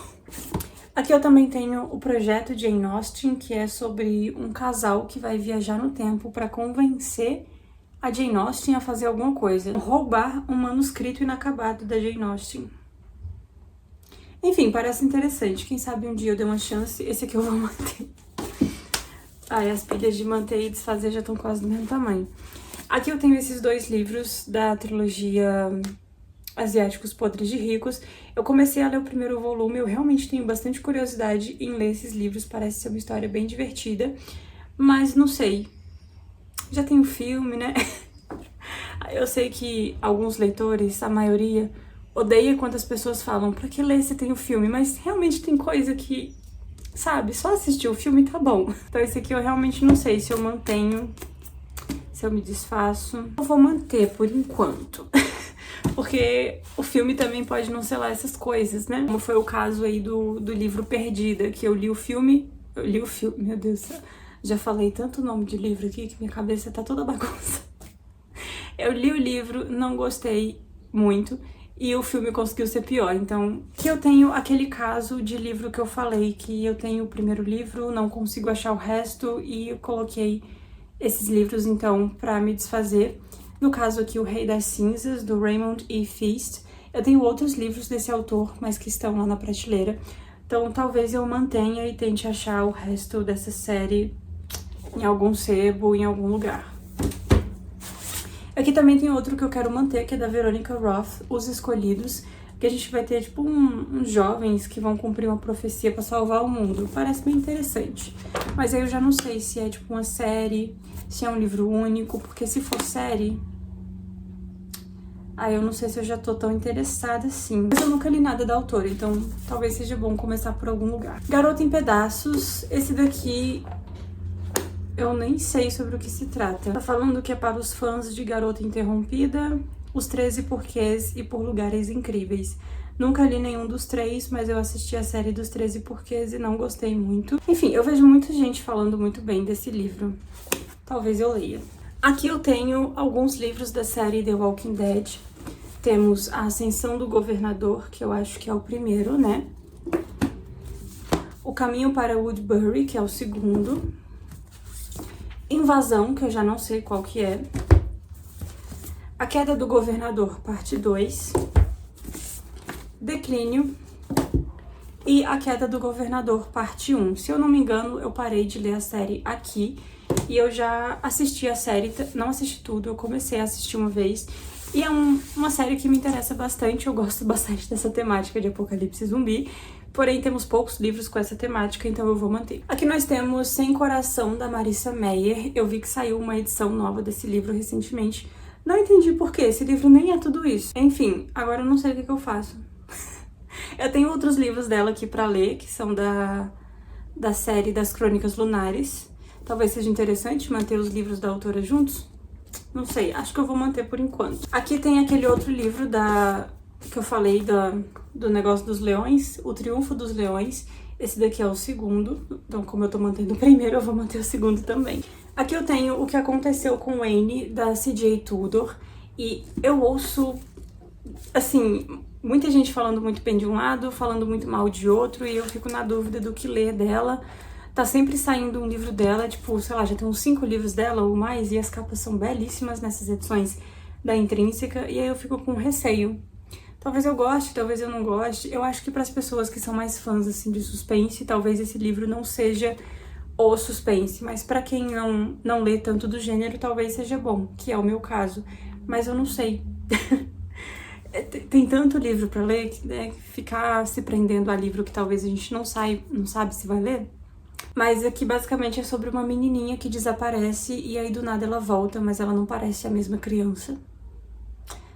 Aqui eu também tenho o projeto Jane Austen, que é sobre um casal que vai viajar no tempo pra convencer a Jane Austen a fazer alguma coisa. Roubar um manuscrito inacabado da Jane Austen. Enfim, parece interessante. Quem sabe um dia eu dê uma chance. Esse aqui eu vou manter. Ai, as pilhas de manter e desfazer já estão quase do mesmo tamanho. Aqui eu tenho esses dois livros da trilogia Asiáticos Podres de Ricos. Eu comecei a ler o primeiro volume. Eu realmente tenho bastante curiosidade em ler esses livros. Parece ser uma história bem divertida. Mas não sei. Já tem o filme, né? Eu sei que alguns leitores, a maioria, odeia quando as pessoas falam pra que ler se tem o filme, mas realmente tem coisa que, sabe, só assistir o filme tá bom. Então esse aqui eu realmente não sei se eu mantenho, se eu me desfaço. Eu vou manter por enquanto, porque o filme também pode não ser lá essas coisas, né? Como foi o caso aí do livro Perdida, que eu li o filme, meu Deus do céu. Já falei tanto nome de livro aqui que minha cabeça tá toda bagunça. Eu li o livro, não gostei muito e o filme conseguiu ser pior. Então, que eu tenho aquele caso de livro que eu falei, que eu tenho o primeiro livro, não consigo achar o resto e eu coloquei esses livros então pra me desfazer. No caso aqui, O Rei das Cinzas, do Raymond E. Feast. Eu tenho outros livros desse autor, mas que estão lá na prateleira. Então, talvez eu mantenha e tente achar o resto dessa série em algum sebo, em algum lugar. Aqui também tem outro que eu quero manter, que é da Veronica Roth, Os Escolhidos, que a gente vai ter, tipo, uns jovens que vão cumprir uma profecia pra salvar o mundo. Parece bem interessante. Mas aí eu já não sei se é, tipo, uma série, se é um livro único, porque se for série... Aí eu não sei se eu já tô tão interessada assim. Mas eu nunca li nada da autora, então talvez seja bom começar por algum lugar. Garota em Pedaços, esse daqui... Eu nem sei sobre o que se trata. Tá falando que é para os fãs de Garota Interrompida, Os 13 Porquês e Por Lugares Incríveis. Nunca li nenhum dos três, mas eu assisti a série dos 13 Porquês e não gostei muito. Enfim, eu vejo muita gente falando muito bem desse livro. Talvez eu leia. Aqui eu tenho alguns livros da série The Walking Dead. Temos A Ascensão do Governador, que eu acho que é o primeiro, né? O Caminho para Woodbury, que é o segundo. Invasão, que eu já não sei qual que é. A Queda do Governador, parte 2. Declínio. E A Queda do Governador, parte 1. Se eu não me engano, eu parei de ler a série aqui. E eu já assisti a série, não assisti tudo, eu comecei a assistir uma vez. E é uma série que me interessa bastante, eu gosto bastante dessa temática de apocalipse zumbi. Porém, temos poucos livros com essa temática, então eu vou manter. Aqui nós temos Sem Coração, da Marissa Meyer. Eu vi que saiu uma edição nova desse livro recentemente. Não entendi por quê, esse livro nem é tudo isso. Enfim, agora eu não sei o que eu faço. Eu tenho outros livros dela aqui pra ler, que são da série das Crônicas Lunares. Talvez seja interessante manter os livros da autora juntos. Não sei, acho que eu vou manter por enquanto. Aqui tem aquele outro livro que eu falei do negócio dos leões, O Triunfo dos Leões. Esse daqui é o segundo, então como eu tô mantendo o primeiro, eu vou manter o segundo também. Aqui eu tenho O que Aconteceu com Wayne, da C.J. Tudor, e eu ouço, assim, muita gente falando muito bem de um lado, falando muito mal de outro, e eu fico na dúvida do que ler dela. Tá sempre saindo um livro dela, tipo, sei lá, já tem uns 5 livros dela ou mais, e as capas são belíssimas nessas edições da Intrínseca, e aí eu fico com receio. Talvez eu goste, talvez eu não goste. Eu acho que para as pessoas que são mais fãs, assim, de suspense, talvez esse livro não seja ou suspense, mas pra quem não lê tanto do gênero, talvez seja bom, que é o meu caso. Mas eu não sei. Tem tanto livro pra ler que, né, ficar se prendendo a livro que talvez a gente não sabe se vai ler. Mas aqui basicamente é sobre uma menininha que desaparece e aí do nada ela volta, mas ela não parece a mesma criança.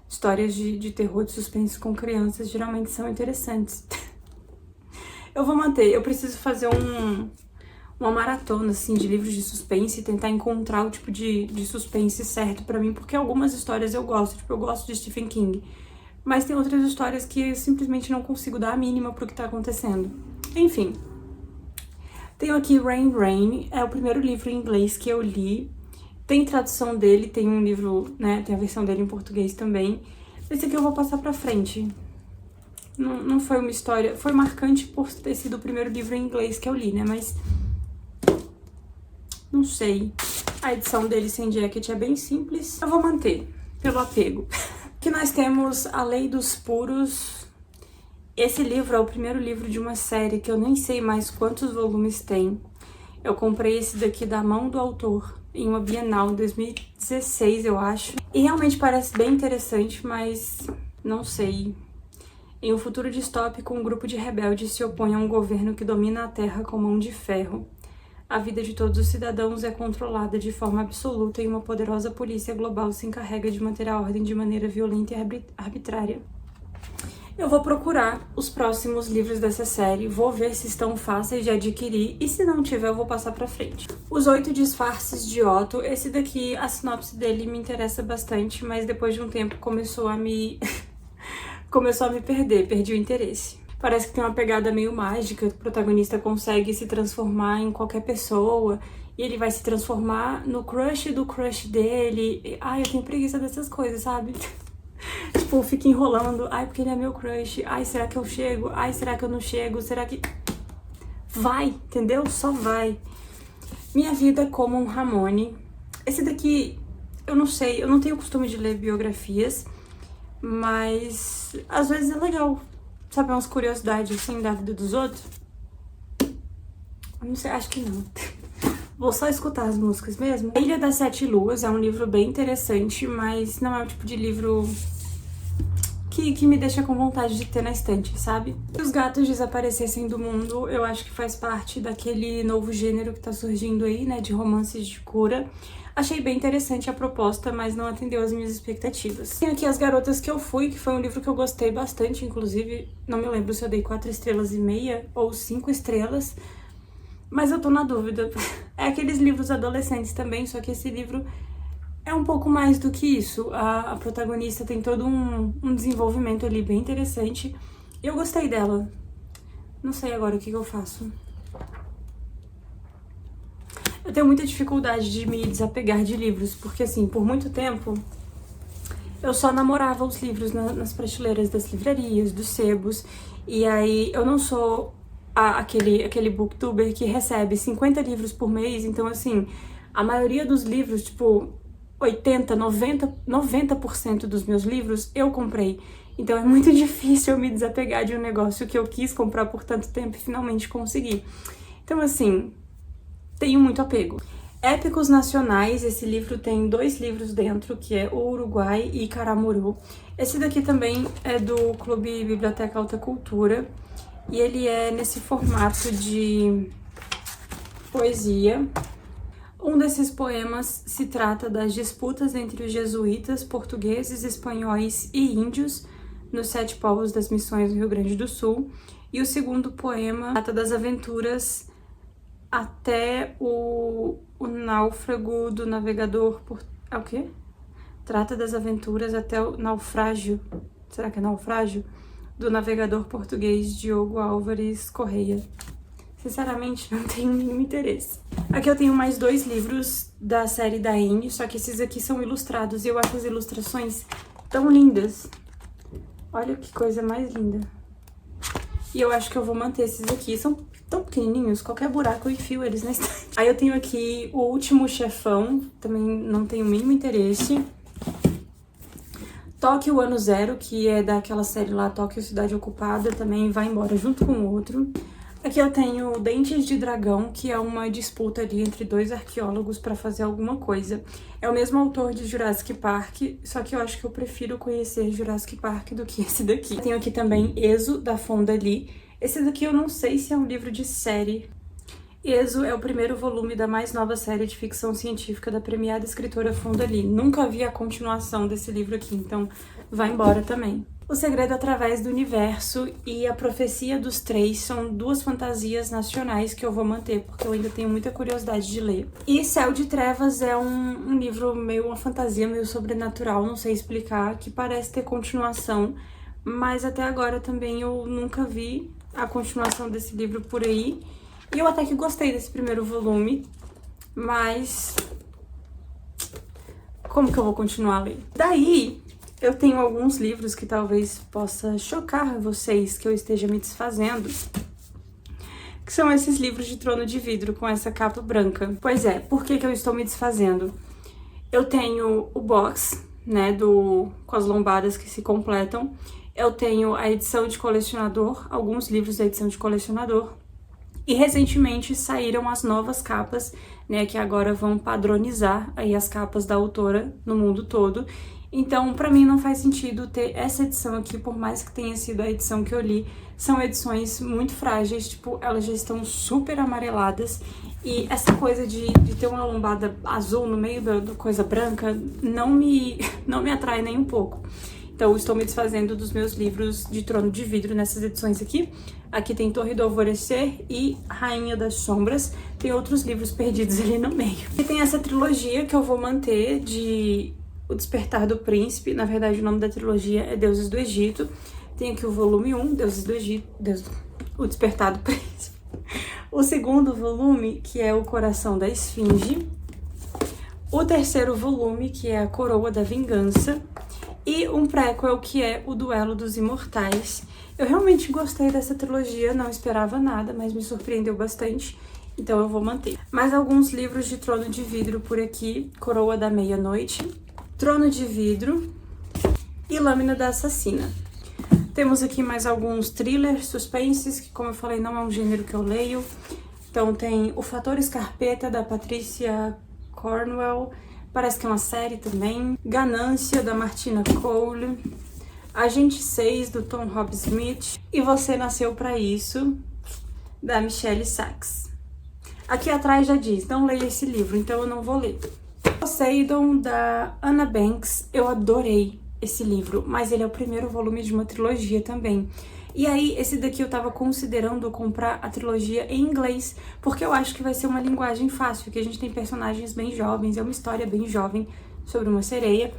Histórias de terror, de suspense com crianças geralmente são interessantes. Eu vou manter, eu preciso fazer uma maratona, assim, de livros de suspense e tentar encontrar o tipo de suspense certo pra mim, porque algumas histórias eu gosto, tipo, eu gosto de Stephen King, mas tem outras histórias que eu simplesmente não consigo dar a mínima pro que tá acontecendo. Enfim. Tenho aqui Rain Rain, é o primeiro livro em inglês que eu li. Tem tradução dele, tem um livro, né, tem a versão dele em português também. Esse aqui eu vou passar pra frente. Não foi uma história... Foi marcante por ter sido o primeiro livro em inglês que eu li, né, mas... Não sei. A edição dele sem jacket é bem simples. Eu vou manter, pelo apego. Aqui nós temos A Lei dos Puros. Esse livro é o primeiro livro de uma série que eu nem sei mais quantos volumes tem. Eu comprei esse daqui da mão do autor em uma Bienal em 2016, eu acho. E realmente parece bem interessante, mas não sei. Em um futuro distópico, um grupo de rebeldes se opõe a um governo que domina a Terra com mão de ferro. A vida de todos os cidadãos é controlada de forma absoluta e uma poderosa polícia global se encarrega de manter a ordem de maneira violenta e arbitrária. Eu vou procurar os próximos livros dessa série, vou ver se estão fáceis de adquirir e se não tiver eu vou passar pra frente. Os 8 Disfarces de Otto, esse daqui, a sinopse dele me interessa bastante, mas depois de um tempo começou a me perder, perdi o interesse. Parece que tem uma pegada meio mágica, o protagonista consegue se transformar em qualquer pessoa e ele vai se transformar no crush do crush dele. Ai, eu tenho preguiça dessas coisas, sabe? Tipo, fica enrolando. Ai, porque ele é meu crush. Ai, será que eu chego? Ai, será que eu não chego? Será que... Vai, entendeu? Só vai. Minha Vida como um Ramone. Esse daqui, eu não sei, eu não tenho costume de ler biografias, mas às vezes é legal saber umas curiosidades assim da vida dos outros. Eu não sei, acho que não. Vou só escutar as músicas mesmo. A Ilha das Sete Luas é um livro bem interessante, mas não é o tipo de livro que me deixa com vontade de ter na estante, sabe? Se os gatos desaparecessem do mundo, eu acho que faz parte daquele novo gênero que tá surgindo aí, né, de romances de cura. Achei bem interessante a proposta, mas não atendeu às minhas expectativas. Tem aqui As Garotas que Eu Fui, que foi um livro que eu gostei bastante, inclusive, não me lembro se eu dei 4,5 estrelas ou 5 estrelas, mas eu tô na dúvida. É aqueles livros adolescentes também, só que esse livro é um pouco mais do que isso. A protagonista tem todo um desenvolvimento ali bem interessante. Eu gostei dela. Não sei agora o que eu faço. Eu tenho muita dificuldade de me desapegar de livros, porque assim, por muito tempo, eu só namorava os livros nas prateleiras das livrarias, dos sebos, e aí eu não sou aquele booktuber que recebe 50 livros por mês, então assim, a maioria dos livros, tipo, 80, 90% dos meus livros eu comprei. Então é muito difícil eu me desapegar de um negócio que eu quis comprar por tanto tempo e finalmente consegui. Então assim, tenho muito apego. Épicos Nacionais, esse livro tem 2 livros dentro, que é O Uruguai e Caramuru. Esse daqui também é do Clube Biblioteca Alta Cultura, e ele é nesse formato de poesia. Um desses poemas se trata das disputas entre os jesuítas, portugueses, espanhóis e índios nos 7 povos das missões do Rio Grande do Sul. E o segundo poema trata das aventuras até o náufrago do navegador... É o quê? Trata das aventuras até o naufrágio... Será que é naufrágio? Do navegador português Diogo Álvares Correia. Sinceramente, não tenho nenhum interesse. Aqui eu tenho mais 2 livros da série da Anne, só que esses aqui são ilustrados e eu acho as ilustrações tão lindas. Olha que coisa mais linda. E eu acho que eu vou manter esses aqui. São tão pequenininhos, qualquer buraco eu enfio eles na estante. Aí eu tenho aqui O Último Chefão, também não tenho o mínimo interesse. Tóquio Ano Zero, que é daquela série lá, Tóquio Cidade Ocupada, também vai embora junto com o outro. Aqui eu tenho Dentes de Dragão, que é uma disputa ali entre dois arqueólogos para fazer alguma coisa. É o mesmo autor de Jurassic Park, só que eu acho que eu prefiro conhecer Jurassic Park do que esse daqui. Eu tenho aqui também Exo, da Fonda Lee. Esse daqui eu não sei se é um livro de série. Exo é o primeiro volume da mais nova série de ficção científica da premiada escritora Fonda Lee. Nunca vi a continuação desse livro aqui, então vai embora também. O Segredo Através do Universo e A Profecia dos Três são duas fantasias nacionais que eu vou manter, porque eu ainda tenho muita curiosidade de ler. E Céu de Trevas é um livro meio, uma fantasia meio sobrenatural, não sei explicar, que parece ter continuação, mas até agora também eu nunca vi a continuação desse livro por aí. E eu até que gostei desse primeiro volume, mas como que eu vou continuar a ler? Daí, eu tenho alguns livros que talvez possa chocar vocês que eu esteja me desfazendo, que são esses livros de Trono de Vidro com essa capa branca. Pois é, por que que eu estou me desfazendo? Eu tenho o box, né, com as lombadas que se completam. Eu tenho a edição de colecionador, alguns livros da edição de colecionador. E recentemente saíram as novas capas, né, que agora vão padronizar aí as capas da autora no mundo todo. Então, pra mim não faz sentido ter essa edição aqui, por mais que tenha sido a edição que eu li. São edições muito frágeis, tipo, elas já estão super amareladas. E essa coisa de ter uma lombada azul no meio da coisa branca não me atrai nem um pouco. Então, eu estou me desfazendo dos meus livros de Trono de Vidro nessas edições aqui. Aqui tem Torre do Alvorecer e Rainha das Sombras. Tem outros livros perdidos ali no meio. E tem essa trilogia que eu vou manter de O Despertar do Príncipe. Na verdade, o nome da trilogia é Deuses do Egito. Tem aqui o volume 1, Deuses do Egito, O Despertar do Príncipe. O segundo volume, que é O Coração da Esfinge. O terceiro volume, que é A Coroa da Vingança. E um prequel, que é O Duelo dos Imortais. Eu realmente gostei dessa trilogia, não esperava nada, mas me surpreendeu bastante, então eu vou manter. Mais alguns livros de Trono de Vidro por aqui. Coroa da Meia-Noite, Trono de Vidro e Lâmina da Assassina. Temos aqui mais alguns thrillers, suspenses, que como eu falei, não é um gênero que eu leio. Então tem O Fator Escarpeta, da Patricia Cornwell. Parece que é uma série também. Ganância, da Martina Cole. Agente 6, do Tom Hobbs-Smith. E Você Nasceu Pra Isso, da Michelle Sachs. Aqui atrás já diz, não leia esse livro, então eu não vou ler. Poseidon, da Anna Banks. Eu adorei esse livro, mas ele é o primeiro volume de uma trilogia também. E aí, esse daqui eu tava considerando comprar a trilogia em inglês, porque eu acho que vai ser uma linguagem fácil, que a gente tem personagens bem jovens, é uma história bem jovem sobre uma sereia,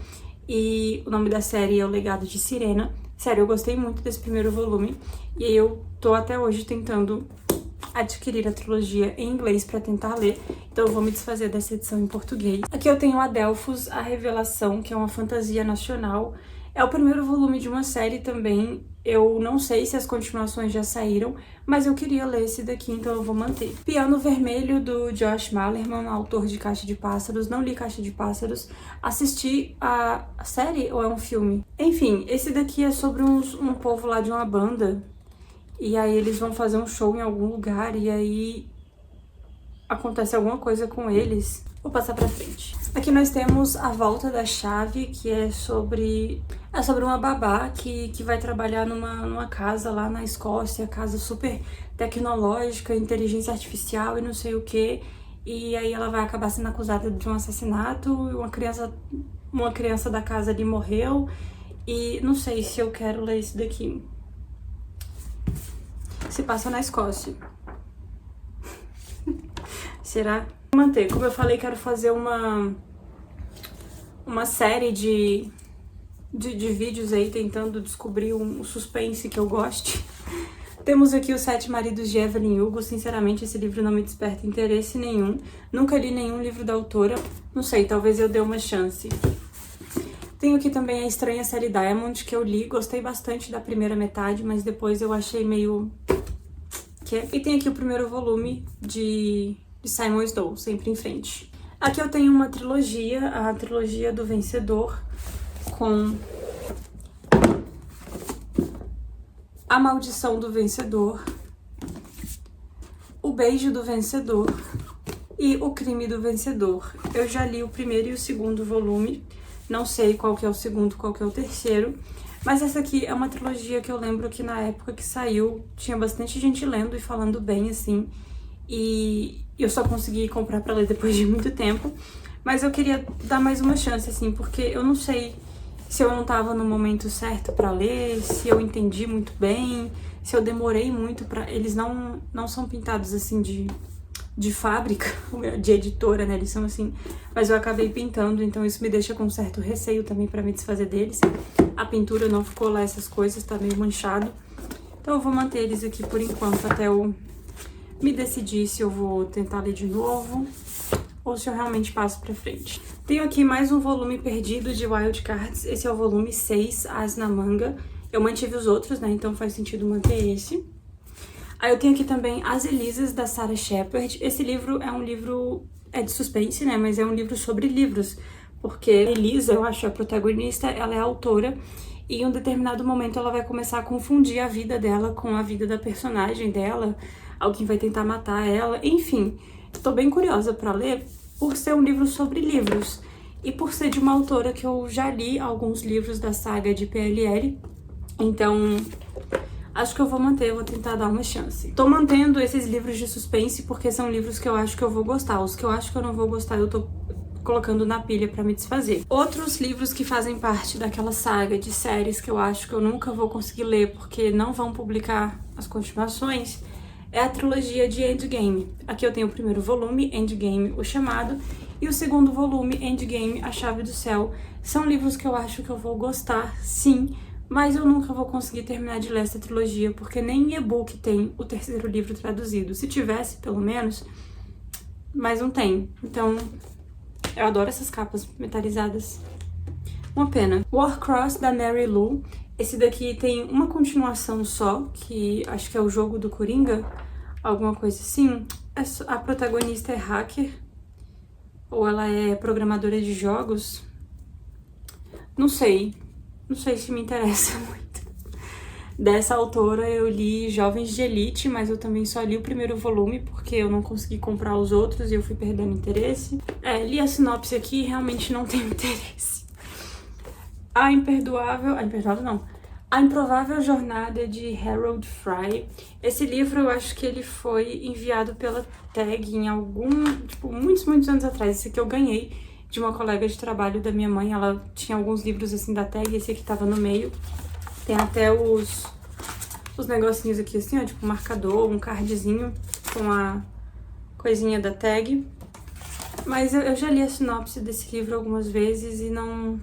e o nome da série é O Legado de Sirena. Sério, eu gostei muito desse primeiro volume, e aí eu tô até hoje tentando adquirir a trilogia em inglês pra tentar ler, então eu vou me desfazer dessa edição em português. Aqui eu tenho Adelphos, A Revelação, que é uma fantasia nacional. É o primeiro volume de uma série também. Eu não sei se as continuações já saíram, mas eu queria ler esse daqui, então eu vou manter. Piano Vermelho, do Josh Malerman, autor de Caixa de Pássaros. Não li Caixa de Pássaros. Assisti a série ou é um filme? Enfim, esse daqui é sobre um povo lá de uma banda. E aí eles vão fazer um show em algum lugar e aí acontece alguma coisa com eles. Vou passar pra frente. Aqui nós temos A Volta da Chave, que é sobre uma babá que vai trabalhar numa casa lá na Escócia, casa super tecnológica, inteligência artificial e não sei o que. E aí ela vai acabar sendo acusada de um assassinato, uma criança da casa ali morreu. E não sei se eu quero ler esse daqui. Se passa na Escócia. Será? Vou manter. Como eu falei, quero fazer uma série de vídeos aí tentando descobrir um suspense que eu goste. Temos aqui Os Sete Maridos de Evelyn Hugo. Sinceramente, esse livro não me desperta interesse nenhum. Nunca li nenhum livro da autora. Não sei, talvez eu dê uma chance. Tenho aqui também A Estranha Sally Diamond, que eu li. Gostei bastante da primeira metade, mas depois eu achei meio... E tem aqui o primeiro volume de Simon Snow, Sempre em Frente. Aqui eu tenho uma trilogia, a trilogia do Vencedor, com A Maldição do Vencedor, Beijo do Vencedor e O Crime do Vencedor. Eu já li o primeiro e o segundo volume, não sei qual que é o segundo, qual que é o terceiro, mas essa aqui é uma trilogia que eu lembro que na época que saiu tinha bastante gente lendo e falando bem, assim, e eu só consegui comprar pra ler depois de muito tempo, mas eu queria dar mais uma chance, assim, porque eu não sei se eu não tava no momento certo pra ler, se eu entendi muito bem, se eu demorei muito pra... Eles não são pintados, assim, de fábrica, de editora, né? Eles são assim, mas eu acabei pintando, então isso me deixa com um certo receio também pra me desfazer deles. A pintura não ficou lá, essas coisas, tá meio manchado. Então eu vou manter eles aqui por enquanto, até eu me decidir se eu vou tentar ler de novo ou se eu realmente passo pra frente. Tenho aqui mais um volume perdido de Wild Cards, esse é o volume 6, As na Manga. Eu mantive os outros, né, então faz sentido manter esse. Aí eu tenho aqui também As Elisas, da Sarah Shepard. Esse livro é um livro, é de suspense, né, mas é um livro sobre livros, porque a Elisa, eu acho, a protagonista, ela é a autora, e em um determinado momento ela vai começar a confundir a vida dela com a vida da personagem dela, alguém vai tentar matar ela, enfim. Tô bem curiosa pra ler, por ser um livro sobre livros, e por ser de uma autora que eu já li alguns livros da saga de PLL, então acho que eu vou manter, vou tentar dar uma chance. Tô mantendo esses livros de suspense porque são livros que eu acho que eu vou gostar. Os que eu acho que eu não vou gostar, eu tô colocando na pilha pra me desfazer. Outros livros que fazem parte daquela saga de séries que eu acho que eu nunca vou conseguir ler porque não vão publicar as continuações é a trilogia de Endgame. Aqui eu tenho o primeiro volume, Endgame, O Chamado, e o segundo volume, Endgame, A Chave do Céu. São livros que eu acho que eu vou gostar, sim, mas eu nunca vou conseguir terminar de ler essa trilogia, porque nem em e-book tem o terceiro livro traduzido. Se tivesse, pelo menos, mas não tem. Então, eu adoro essas capas metalizadas. Uma pena. Warcross, da Mary Lou. Esse daqui tem uma continuação só, que acho que é o jogo do Coringa, alguma coisa assim. A protagonista é hacker, ou ela é programadora de jogos. Não sei se me interessa muito. Dessa autora eu li Jovens de Elite, mas eu também só li o primeiro volume porque eu não consegui comprar os outros e eu fui perdendo interesse. Li a sinopse aqui e realmente não tenho interesse. A Improvável Jornada de Harold Fry. Esse livro eu acho que ele foi enviado pela Tag em muitos anos atrás. Esse aqui eu ganhei de uma colega de trabalho da minha mãe. Ela tinha alguns livros assim da Tag, esse aqui tava no meio. Tem até os negocinhos aqui assim, ó, tipo um marcador, um cardzinho com a coisinha da Tag. Mas eu já li a sinopse desse livro algumas vezes e não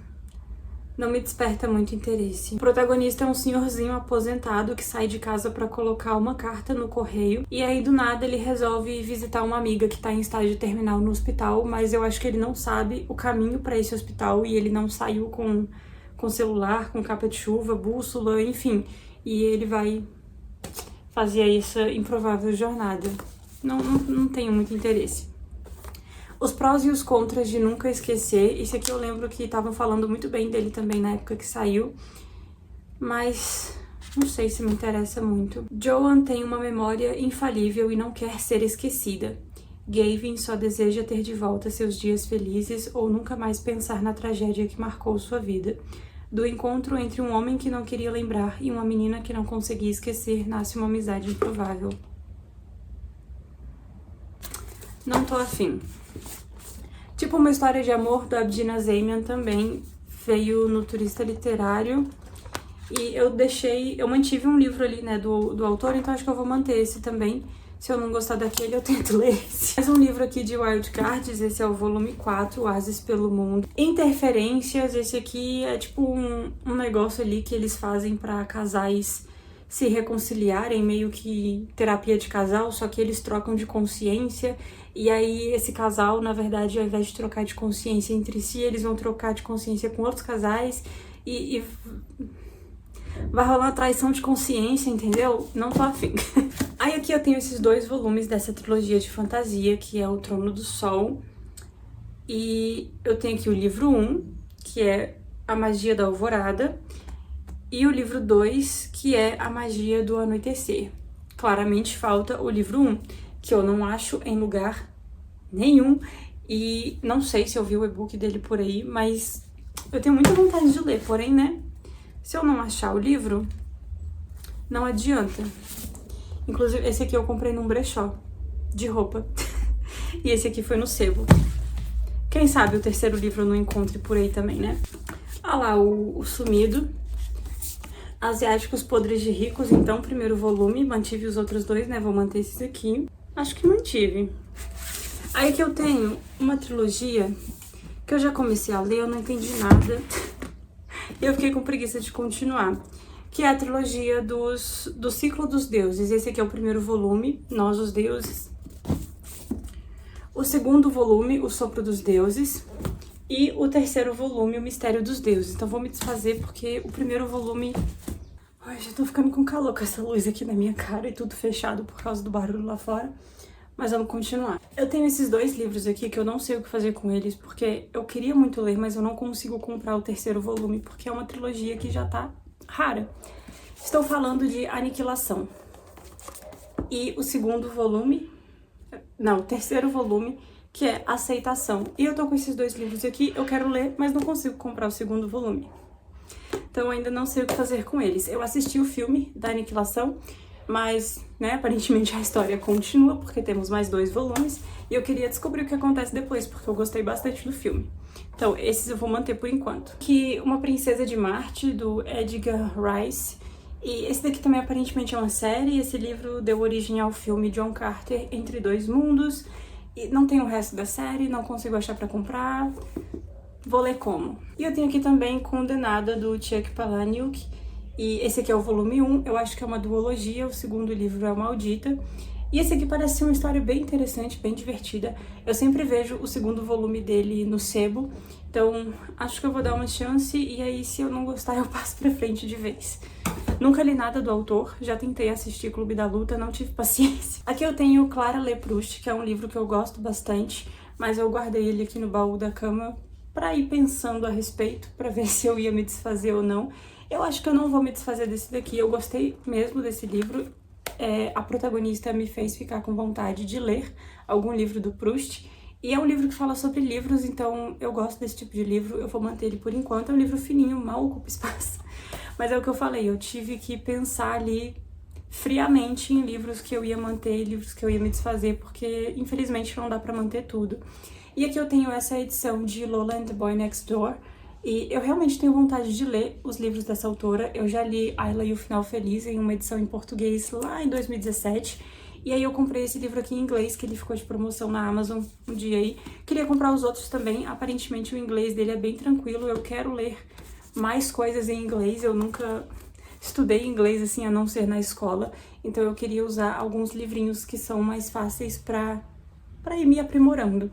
me desperta muito interesse. O protagonista é um senhorzinho aposentado que sai de casa pra colocar uma carta no correio, e aí do nada ele resolve visitar uma amiga que tá em estágio terminal no hospital, mas eu acho que ele não sabe o caminho pra esse hospital e ele não saiu com celular, com capa de chuva, bússola, enfim. E ele vai fazer essa improvável jornada. Não tenho muito interesse. Os prós e os contras de Nunca Esquecer. Esse aqui eu lembro que estavam falando muito bem dele também na época que saiu, mas não sei se me interessa muito. Joan tem uma memória infalível e não quer ser esquecida. Gavin só deseja ter de volta seus dias felizes ou nunca mais pensar na tragédia que marcou sua vida. Do encontro entre um homem que não queria lembrar e uma menina que não conseguia esquecer, nasce uma amizade improvável. Não tô afim. Tipo Uma História de Amor, do Abdi Nazemian, também veio no Turista Literário. E eu mantive um livro ali, né, do autor, então acho que eu vou manter esse também. Se eu não gostar daquele, eu tento ler esse. Mais um livro aqui de Wild Cards, esse é o volume 4, Oásis pelo Mundo. Interferências, esse aqui é tipo um negócio ali que eles fazem pra casais se reconciliarem, meio que terapia de casal, só que eles trocam de consciência. E aí esse casal, na verdade, ao invés de trocar de consciência entre si, eles vão trocar de consciência com outros casais e vai rolar traição de consciência, entendeu? Não tô afim. Aí aqui eu tenho esses dois volumes dessa trilogia de fantasia, que é O Trono do Sol. E eu tenho aqui o livro 1, que é A Magia da Alvorada. E o livro 2, que é A Magia do Anoitecer. Claramente falta o livro 1, que eu não acho em lugar nenhum. E não sei se eu vi o e-book dele por aí, mas eu tenho muita vontade de ler. Porém, né, se eu não achar o livro, não adianta. Inclusive, esse aqui eu comprei num brechó de roupa. E esse aqui foi no sebo. Quem sabe o terceiro livro eu não encontre por aí também, né? Olha lá, o Sumido. Asiáticos Podres de Ricos, então, primeiro volume. Mantive os outros dois, né? Vou manter esses aqui. Acho que mantive. Aí que eu tenho uma trilogia que eu já comecei a ler, eu não entendi nada. E eu fiquei com preguiça de continuar. Que é a trilogia do Ciclo dos Deuses. Esse aqui é o primeiro volume, Nós os Deuses. O segundo volume, O Sopro dos Deuses. E o terceiro volume, O Mistério dos Deuses. Então vou me desfazer porque o primeiro volume... Ai, já tô ficando com calor com essa luz aqui na minha cara e tudo fechado por causa do barulho lá fora. Mas vamos continuar. Eu tenho esses dois livros aqui que eu não sei o que fazer com eles, porque eu queria muito ler, mas eu não consigo comprar o terceiro volume, porque é uma trilogia que já tá rara. Estou falando de Aniquilação. E o segundo volume... Não, o terceiro volume, que é Aceitação. E eu tô com esses dois livros aqui, eu quero ler, mas não consigo comprar o segundo volume. Então ainda não sei o que fazer com eles. Eu assisti o filme da Aniquilação, mas, né, aparentemente a história continua, porque temos mais 2 volumes, e eu queria descobrir o que acontece depois, porque eu gostei bastante do filme. Então, esses eu vou manter por enquanto. Que Uma Princesa de Marte, do Edgar Rice. E esse daqui também aparentemente é uma série. Esse livro deu origem ao filme John Carter, Entre Dois Mundos. E não tem o resto da série, não consigo achar pra comprar. Vou ler como. E eu tenho aqui também Condenada, do Chuck Palahniuk. E esse aqui é o volume 1, eu acho que é uma duologia, o segundo livro é o Maldita. E esse aqui parece ser uma história bem interessante, bem divertida. Eu sempre vejo o segundo volume dele no sebo, então acho que eu vou dar uma chance e aí se eu não gostar eu passo pra frente de vez. Nunca li nada do autor, já tentei assistir Clube da Luta, não tive paciência. Aqui eu tenho Clara Le Proust, que é um livro que eu gosto bastante, mas eu guardei ele aqui no baú da cama pra ir pensando a respeito, pra ver se eu ia me desfazer ou não. Eu acho que eu não vou me desfazer desse daqui, eu gostei mesmo desse livro. A protagonista me fez ficar com vontade de ler algum livro do Proust. E é um livro que fala sobre livros, então eu gosto desse tipo de livro, eu vou manter ele por enquanto. É um livro fininho, mal ocupa espaço. Mas é o que eu falei, eu tive que pensar ali friamente em livros que eu ia manter e livros que eu ia me desfazer, porque infelizmente não dá pra manter tudo. E aqui eu tenho essa edição de Lola and the Boy Next Door, e eu realmente tenho vontade de ler os livros dessa autora. Eu já li Ayla e o Final Feliz em uma edição em português lá em 2017. E aí eu comprei esse livro aqui em inglês, que ele ficou de promoção na Amazon um dia aí. Queria comprar os outros também. Aparentemente o inglês dele é bem tranquilo. Eu quero ler mais coisas em inglês. Eu nunca estudei inglês assim, a não ser na escola. Então eu queria usar alguns livrinhos que são mais fáceis pra ir me aprimorando.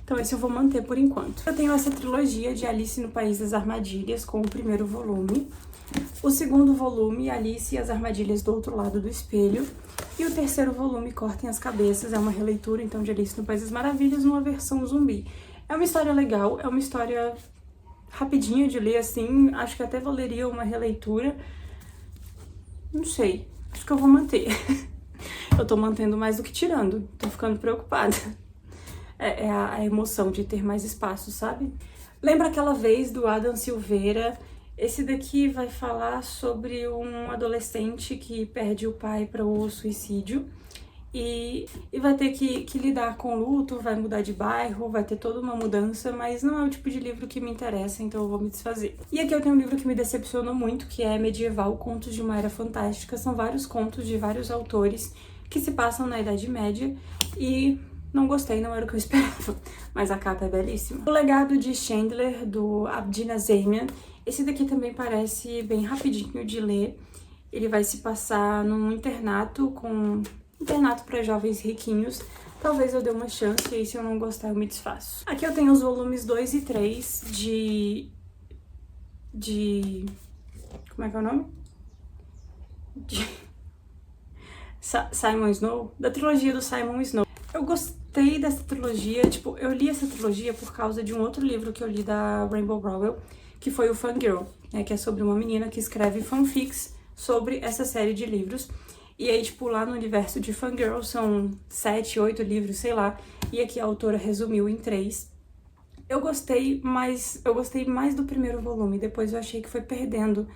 Então esse eu vou manter por enquanto. Eu tenho essa trilogia de Alice no País das Armadilhas, com o primeiro volume. O segundo volume, Alice e as Armadilhas do Outro Lado do Espelho. E o terceiro volume, Cortem as Cabeças, é uma releitura então de Alice no País das Maravilhas, numa versão zumbi. É uma história legal, é uma história rapidinha de ler assim, acho que até valeria uma releitura. Não sei, acho que eu vou manter. Eu tô mantendo mais do que tirando, tô ficando preocupada. É a emoção de ter mais espaço, sabe? Lembra aquela vez do Adam Silveira? Esse daqui vai falar sobre um adolescente que perde o pai para o suicídio e vai ter que lidar com luto, vai mudar de bairro, vai ter toda uma mudança, mas não é o tipo de livro que me interessa, então eu vou me desfazer. E aqui eu tenho um livro que me decepcionou muito, que é Medieval, Contos de uma Era Fantástica. São vários contos de vários autores que se passam na Idade Média e não gostei, não era o que eu esperava, mas a capa é belíssima. O Legado de Chandler, do Abdi Nazemian. Esse daqui também parece bem rapidinho de ler. Ele vai se passar num internato para jovens riquinhos. Talvez eu dê uma chance e aí se eu não gostar eu me desfaço. Aqui eu tenho os volumes 2 e 3 de... Como é que é o nome? Simon Snow? Da trilogia do Simon Snow. Eu gostei dessa trilogia, tipo, eu li essa trilogia por causa de um outro livro que eu li da Rainbow Rowell, que foi o Fangirl, né, que é sobre uma menina que escreve fanfics sobre essa série de livros. E aí, tipo, lá no universo de Fangirl são 7, 8 livros, sei lá. E aqui a autora resumiu em 3. Eu gostei mais do primeiro volume. Depois eu achei que foi perdendo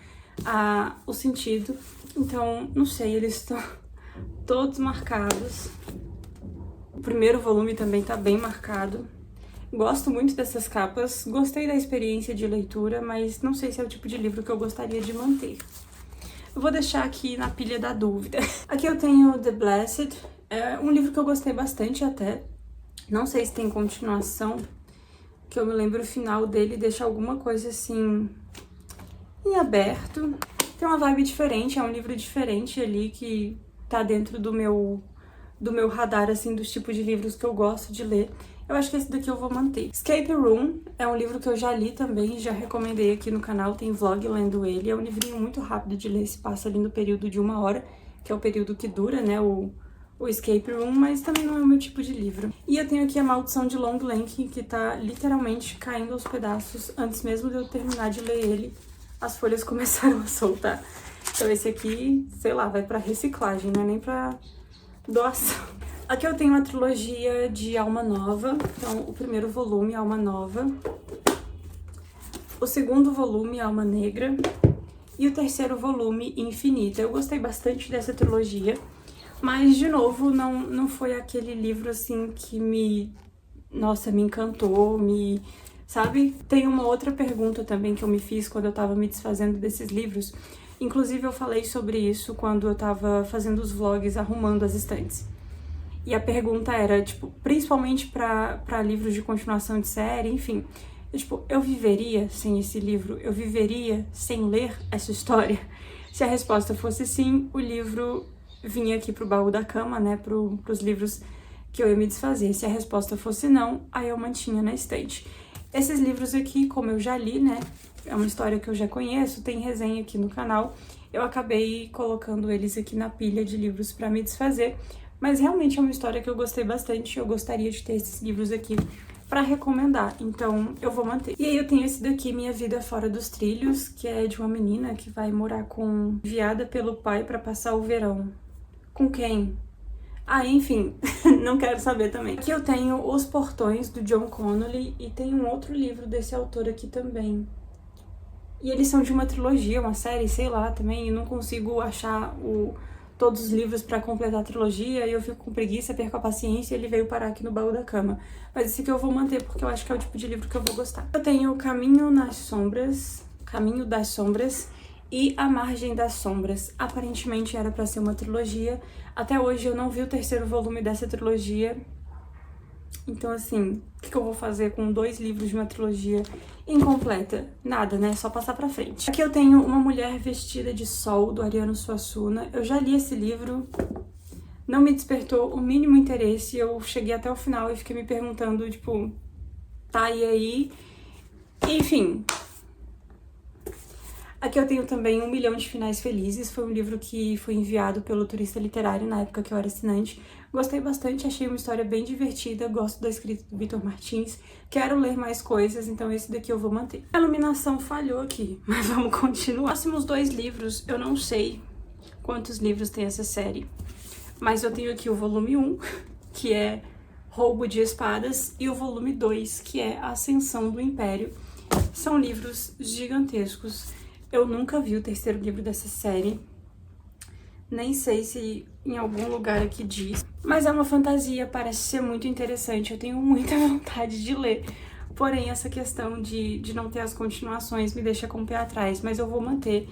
o sentido. Então, não sei, eles estão todos marcados. O primeiro volume também tá bem marcado. Gosto muito dessas capas. Gostei da experiência de leitura, mas não sei se é o tipo de livro que eu gostaria de manter. Eu vou deixar aqui na pilha da dúvida. Aqui eu tenho The Blessed, é um livro que eu gostei bastante até. Não sei se tem continuação, que eu me lembro o final dele deixa alguma coisa assim em aberto. Tem uma vibe diferente, é um livro diferente ali que tá dentro do meu radar, assim, dos tipos de livros que eu gosto de ler. Eu acho que esse daqui eu vou manter. Escape Room é um livro que eu já li também, já recomendei aqui no canal, tem vlog lendo ele. É um livrinho muito rápido de ler, se passa ali no período de 1 hora, que é o período que dura, né, o Escape Room, mas também não é o meu tipo de livro. E eu tenho aqui A Maldição de Long Lake, que tá literalmente caindo aos pedaços. Antes mesmo de eu terminar de ler ele, as folhas começaram a soltar. Então esse aqui, sei lá, vai pra reciclagem, não é nem pra doação. Aqui eu tenho uma trilogia de Alma Nova. Então, o primeiro volume, Alma Nova. O segundo volume, Alma Negra. E o terceiro volume, Infinita. Eu gostei bastante dessa trilogia. Mas, de novo, não foi aquele livro, assim, que me encantou, sabe? Tem uma outra pergunta também que eu me fiz quando eu tava me desfazendo desses livros. Inclusive, eu falei sobre isso quando eu tava fazendo os vlogs, arrumando as estantes. E a pergunta era, tipo, principalmente pra livros de continuação de série, enfim. Eu viveria sem esse livro? Eu viveria sem ler essa história? Se a resposta fosse sim, o livro vinha aqui pro baú da cama, né, pros livros que eu ia me desfazer. Se a resposta fosse não, aí eu mantinha na estante. Esses livros aqui, como eu já li, né, é uma história que eu já conheço, tem resenha aqui no canal, eu acabei colocando eles aqui na pilha de livros pra me desfazer, mas realmente é uma história que eu gostei bastante, eu gostaria de ter esses livros aqui pra recomendar, então eu vou manter. E aí eu tenho esse daqui, Minha Vida Fora dos Trilhos, que é de uma menina que vai morar enviada pelo pai pra passar o verão. Com quem? Ah, enfim, não quero saber também. Aqui eu tenho Os Portões, do John Connolly, e tem um outro livro desse autor aqui também. E eles são de uma trilogia, uma série, sei lá, também, e não consigo achar todos os livros pra completar a trilogia, e eu fico com preguiça, perco a paciência, e ele veio parar aqui no baú da cama. Mas esse aqui eu vou manter, porque eu acho que é o tipo de livro que eu vou gostar. Eu tenho Caminho das Sombras e A Margem das Sombras. Aparentemente era pra ser uma trilogia. Até hoje eu não vi o terceiro volume dessa trilogia. Então, assim, o que eu vou fazer com 2 livros de uma trilogia incompleta? Nada, né? Só passar pra frente. Aqui eu tenho Uma Mulher Vestida de Sol, do Ariano Suassuna. Eu já li esse livro, não me despertou o mínimo interesse. Eu cheguei até o final e fiquei me perguntando, tipo, tá, e aí? Enfim. Aqui eu tenho também 1 Milhão de Finais Felizes, foi um livro que foi enviado pelo Turista Literário na época que eu era assinante. Gostei bastante, achei uma história bem divertida, gosto da escrita do Vitor Martins, quero ler mais coisas, então esse daqui eu vou manter. A iluminação falhou aqui, mas vamos continuar. Próximos 2 livros, eu não sei quantos livros tem essa série, mas eu tenho aqui o volume 1, que é Roubo de Espadas, e o volume 2, que é A Ascensão do Império. São livros gigantescos. Eu nunca vi o terceiro livro dessa série, nem sei se em algum lugar aqui diz, mas é uma fantasia, parece ser muito interessante, eu tenho muita vontade de ler, porém essa questão de não ter as continuações me deixa com o pé atrás, mas eu vou manter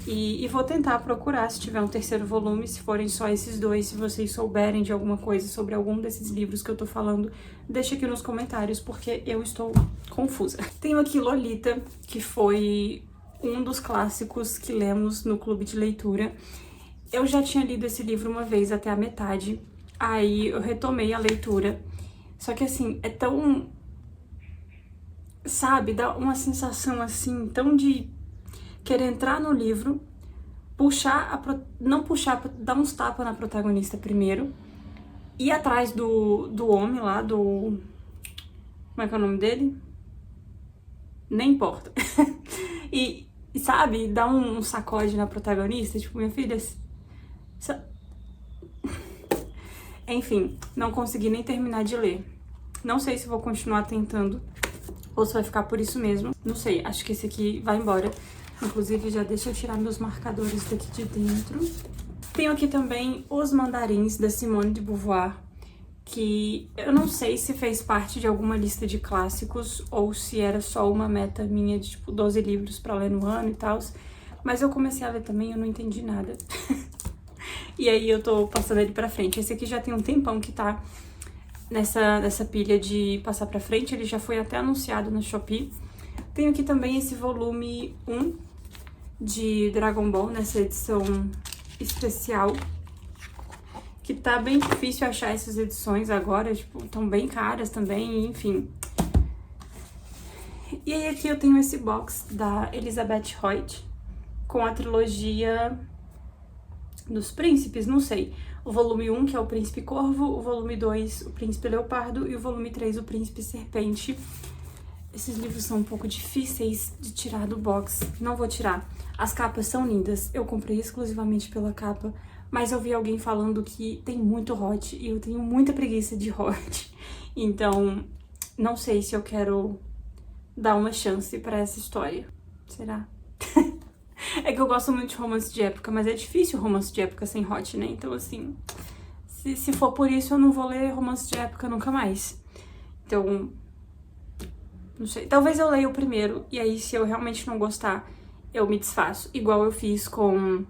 e vou tentar procurar se tiver um terceiro volume, se forem só esses 2, se vocês souberem de alguma coisa sobre algum desses livros que eu tô falando, deixa aqui nos comentários, porque eu estou confusa. Tenho aqui Lolita, que foi um dos clássicos que lemos no clube de leitura. Eu já tinha lido esse livro uma vez até a metade, aí eu retomei a leitura, só que assim, é tão, sabe, dá uma sensação assim, tão de querer entrar no livro, dar uns tapas na protagonista primeiro, ir atrás do homem lá, como é que é o nome dele? Nem importa. E sabe, dá um sacode na protagonista, tipo, minha filha, Enfim, não consegui nem terminar de ler. Não sei se vou continuar tentando ou se vai ficar por isso mesmo. Não sei, acho que esse aqui vai embora. Inclusive, já deixa eu tirar meus marcadores daqui de dentro. Tenho aqui também Os Mandarins, da Simone de Beauvoir, que eu não sei se fez parte de alguma lista de clássicos ou se era só uma meta minha de, tipo, 12 livros pra ler no ano e tal. Mas eu comecei a ler também e eu não entendi nada. E aí eu tô passando ele pra frente. Esse aqui já tem um tempão que tá nessa pilha de passar pra frente. Ele já foi até anunciado no Shopee. Tenho aqui também esse volume 1 de Dragon Ball, nessa edição especial. Que tá bem difícil achar essas edições agora, tipo, tão bem caras também, enfim. E aí aqui eu tenho esse box da Elizabeth Hoyt, com a trilogia dos príncipes, não sei. O volume 1, que é o Príncipe Corvo, o volume 2, o Príncipe Leopardo, e o volume 3, o Príncipe Serpente. Esses livros são um pouco difíceis de tirar do box, não vou tirar. As capas são lindas, eu comprei exclusivamente pela capa, mas eu vi alguém falando que tem muito hot, e eu tenho muita preguiça de hot. Então, não sei se eu quero dar uma chance pra essa história. Será? É que eu gosto muito de romance de época, mas é difícil romance de época sem hot, né? Então, assim, se for por isso, eu não vou ler romance de época nunca mais. Então, não sei. Talvez eu leia o primeiro, e aí, se eu realmente não gostar, eu me desfaço. Igual eu fiz com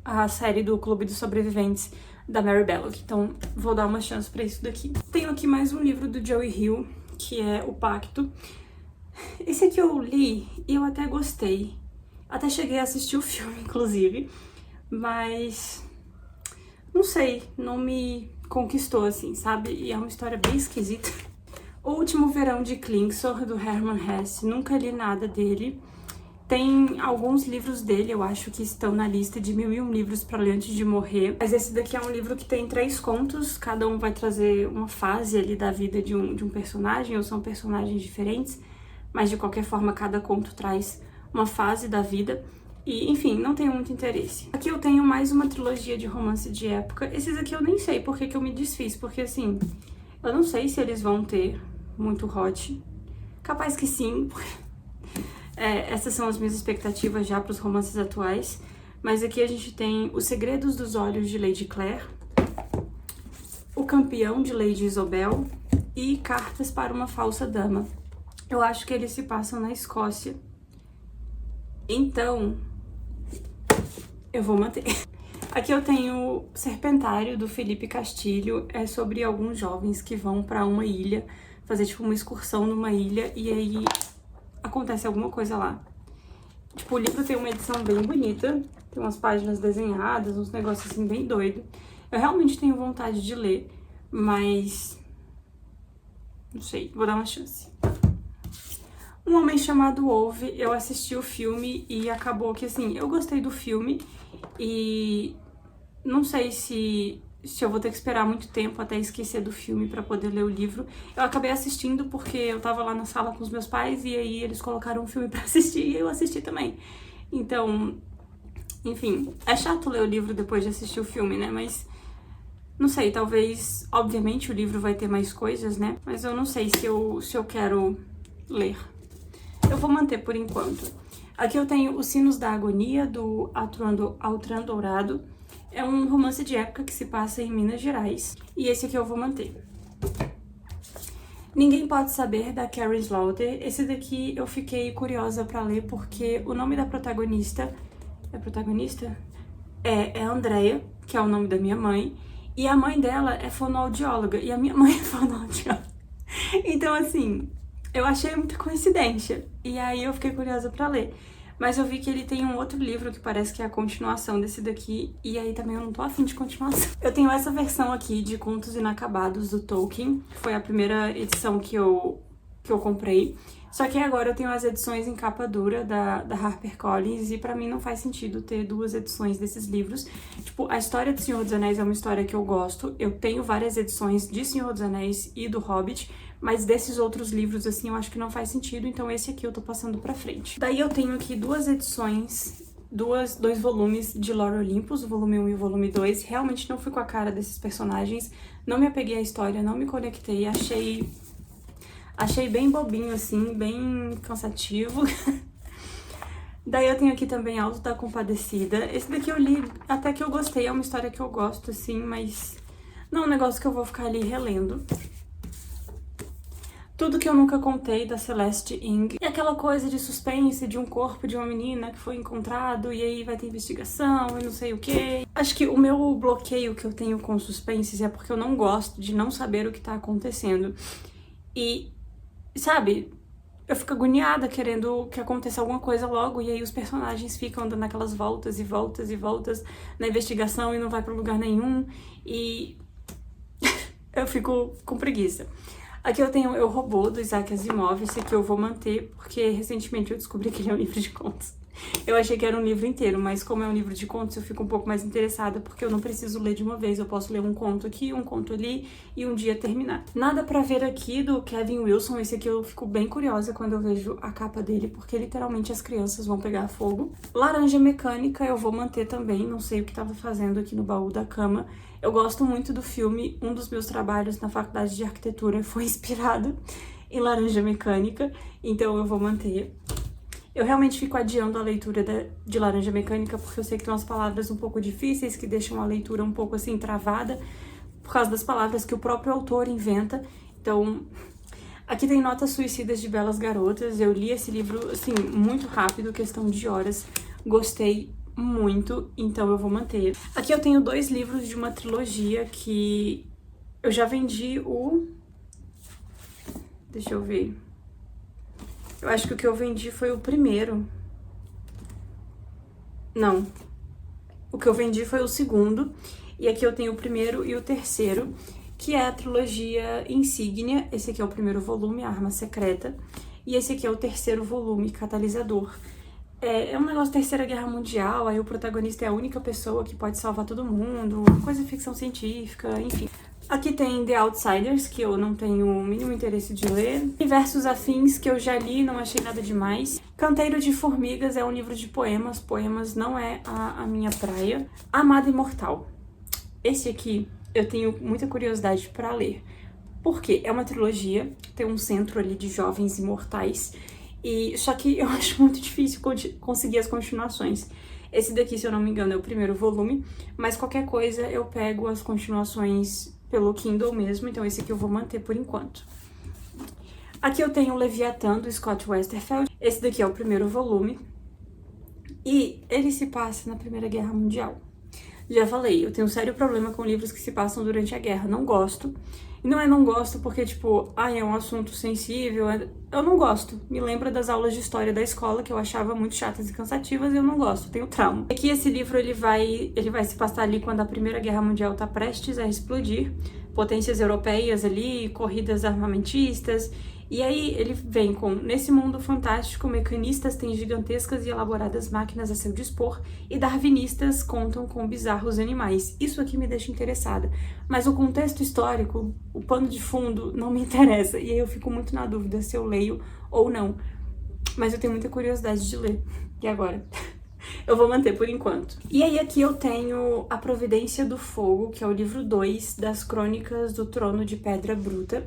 a série do Clube dos Sobreviventes da Mary Belloc. Então, vou dar uma chance pra isso daqui. Tenho aqui mais um livro do Joey Hill, que é O Pacto. Esse aqui eu li e eu até gostei. Até cheguei a assistir o filme, inclusive. Mas não sei, não me conquistou, assim, sabe? E é uma história bem esquisita. O Último Verão de Klingsor, do Hermann Hesse. Nunca li nada dele. Tem alguns livros dele, eu acho, que estão na lista de 1001 livros para ler antes de morrer. Mas esse daqui é um livro que tem 3 contos, cada um vai trazer uma fase ali da vida de um personagem, ou são personagens diferentes, mas de qualquer forma cada conto traz uma fase da vida. E, enfim, não tenho muito interesse. Aqui eu tenho mais uma trilogia de romance de época. Esses aqui eu nem sei por que eu me desfiz, porque assim, eu não sei se eles vão ter muito hot. Capaz que sim, essas são as minhas expectativas já para os romances atuais. Mas aqui a gente tem Os Segredos dos Olhos de Lady Clare, O Campeão de Lady Isobel e Cartas para uma Falsa Dama. Eu acho que eles se passam na Escócia. Então, eu vou manter. Aqui eu tenho Serpentário, do Felipe Castilho. É sobre alguns jovens que vão para uma ilha, fazer tipo uma excursão numa ilha, e aí acontece alguma coisa lá. Tipo, o livro tem uma edição bem bonita, tem umas páginas desenhadas, uns negócios assim bem doido. Eu realmente tenho vontade de ler, mas não sei, vou dar uma chance. Um Homem Chamado Ove, eu assisti o filme e acabou que, assim, eu gostei do filme e não sei se eu vou ter que esperar muito tempo até esquecer do filme pra poder ler o livro. Eu acabei assistindo porque eu tava lá na sala com os meus pais e aí eles colocaram um filme pra assistir e eu assisti também. Então, enfim, é chato ler o livro depois de assistir o filme, né? Mas não sei, talvez, obviamente o livro vai ter mais coisas, né? Mas eu não sei se eu quero ler. Eu vou manter por enquanto. Aqui eu tenho Os Sinos da Agonia, do Altran Dourado. É um romance de época que se passa em Minas Gerais. E esse aqui eu vou manter. Ninguém Pode Saber, da Karen Slaughter. Esse daqui eu fiquei curiosa pra ler porque o nome da protagonista... É protagonista? É Andrea, que é o nome da minha mãe. E a mãe dela é fonoaudióloga. E a minha mãe é fonoaudióloga. Então, assim, eu achei muita coincidência. E aí eu fiquei curiosa pra ler. Mas eu vi que ele tem um outro livro que parece que é a continuação desse daqui, e aí também eu não tô afim de continuação. Eu tenho essa versão aqui de Contos Inacabados do Tolkien, que foi a primeira edição que eu comprei. Só que agora eu tenho as edições em capa dura da HarperCollins, e pra mim não faz sentido ter 2 edições desses livros. Tipo, a história de Senhor dos Anéis é uma história que eu gosto, eu tenho várias edições de Senhor dos Anéis e do Hobbit, mas desses outros livros, assim, eu acho que não faz sentido, então esse aqui eu tô passando pra frente. Daí eu tenho aqui 2 edições dois volumes de Lore Olympus, o volume 1 e o volume 2. Realmente não fui com a cara desses personagens, não me apeguei à história, não me conectei, achei bem bobinho, assim, bem cansativo. Daí eu tenho aqui também Auto da Compadecida. Esse daqui eu li, até que eu gostei, é uma história que eu gosto, assim, mas não é um negócio que eu vou ficar ali relendo. Tudo que eu nunca contei, da Celeste Ng. E aquela coisa de suspense de um corpo de uma menina que foi encontrado e aí vai ter investigação e não sei o quê. Acho que o meu bloqueio que eu tenho com suspenses é porque eu não gosto de não saber o que tá acontecendo. E, sabe, eu fico agoniada querendo que aconteça alguma coisa logo e aí os personagens ficam dando aquelas voltas e voltas e voltas na investigação e não vai pra lugar nenhum e eu fico com preguiça. Aqui eu tenho Eu, Robô, do Isaac Asimov. Esse aqui eu vou manter, porque recentemente eu descobri que ele é um livro de contos. Eu achei que era um livro inteiro, mas como é um livro de contos, eu fico um pouco mais interessada, porque eu não preciso ler de uma vez. Eu posso ler um conto aqui, um conto ali, e um dia terminar. Nada pra ver aqui, do Kevin Wilson. Esse aqui eu fico bem curiosa quando eu vejo a capa dele, porque literalmente as crianças vão pegar fogo. Laranja Mecânica eu vou manter também, não sei o que tava fazendo aqui no baú da cama. Eu gosto muito do filme, um dos meus trabalhos na faculdade de arquitetura foi inspirado em Laranja Mecânica, então eu vou manter. Eu realmente fico adiando a leitura de Laranja Mecânica porque eu sei que tem umas palavras um pouco difíceis que deixam a leitura um pouco assim travada por causa das palavras que o próprio autor inventa. Então, aqui tem Notas Suicidas de Belas Garotas. Eu li esse livro assim muito rápido, questão de horas. Gostei muito, então eu vou manter. Aqui eu tenho 2 livros de uma trilogia que eu já vendi Deixa eu ver. Eu acho que o que eu vendi foi o primeiro. Não. O que eu vendi foi o segundo. E aqui eu tenho o primeiro e o terceiro, que é a trilogia Insígnia. Esse aqui é o primeiro volume, A Arma Secreta. E esse aqui é o terceiro volume, Catalisador. É um negócio da Terceira Guerra Mundial, aí o protagonista é a única pessoa que pode salvar todo mundo, coisa de ficção científica, enfim. Aqui tem The Outsiders, que eu não tenho o mínimo interesse de ler. Diversos Afins, que eu já li e não achei nada demais. Canteiro de Formigas é um livro de poemas. Poemas não é a minha praia. Amada Imortal. Esse aqui eu tenho muita curiosidade pra ler. Por quê? É uma trilogia, tem um centro ali de jovens imortais. Só que eu acho muito difícil conseguir as continuações. Esse daqui, se eu não me engano, é o primeiro volume, mas qualquer coisa eu pego as continuações pelo Kindle mesmo, então esse aqui eu vou manter por enquanto. Aqui eu tenho o Leviatã, do Scott Westerfeld. Esse daqui é o primeiro volume e ele se passa na Primeira Guerra Mundial. Já falei, eu tenho um sério problema com livros que se passam durante a guerra, não gosto. E não gosto porque, tipo, é um assunto sensível, eu não gosto. Me lembra das aulas de história da escola, que eu achava muito chatas e cansativas, e eu não gosto, tenho trauma. Aqui esse livro, ele vai se passar ali quando a Primeira Guerra Mundial tá prestes a explodir, potências europeias ali, corridas armamentistas, e aí ele vem com, nesse mundo fantástico, mecanistas têm gigantescas e elaboradas máquinas a seu dispor, e darwinistas contam com bizarros animais. Isso aqui me deixa interessada, mas o contexto histórico, o pano de fundo, não me interessa, e aí eu fico muito na dúvida se eu leio ou não. Mas eu tenho muita curiosidade de ler. E agora? Eu vou manter por enquanto. E aí aqui eu tenho A Providência do Fogo, que é o livro 2 das Crônicas do Trono de Pedra Bruta.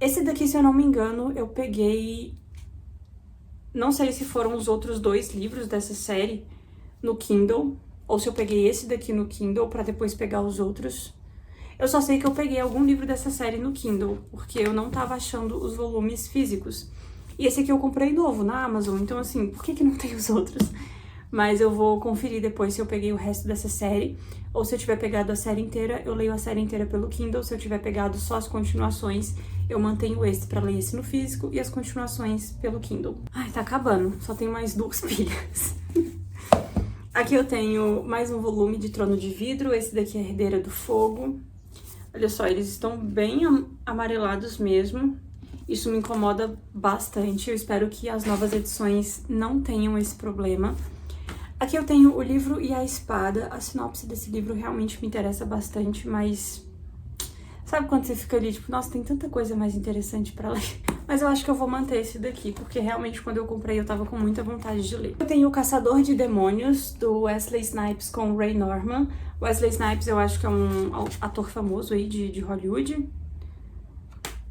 Esse daqui, se eu não me engano, eu peguei... Não sei se foram os outros 2 livros dessa série no Kindle, ou se eu peguei esse daqui no Kindle pra depois pegar os outros. Eu só sei que eu peguei algum livro dessa série no Kindle, porque eu não tava achando os volumes físicos. E esse aqui eu comprei novo na Amazon, então assim, por que não tem os outros? Mas eu vou conferir depois se eu peguei o resto dessa série, ou se eu tiver pegado a série inteira, eu leio a série inteira pelo Kindle. Se eu tiver pegado só as continuações, eu mantenho esse pra ler esse no físico e as continuações pelo Kindle. Ai, tá acabando, só tenho mais 2 pilhas. Aqui eu tenho mais um volume de Trono de Vidro, esse daqui é Herdeira do Fogo. Olha só, eles estão bem amarelados mesmo. Isso me incomoda bastante, eu espero que as novas edições não tenham esse problema. Aqui eu tenho O Livro e a Espada. A sinopse desse livro realmente me interessa bastante, mas... Sabe quando você fica ali, tipo, nossa, tem tanta coisa mais interessante pra ler? Mas eu acho que eu vou manter esse daqui, porque realmente quando eu comprei eu tava com muita vontade de ler. Eu tenho O Caçador de Demônios, do Wesley Snipes com Ray Norman. Wesley Snipes eu acho que é um ator famoso aí de Hollywood.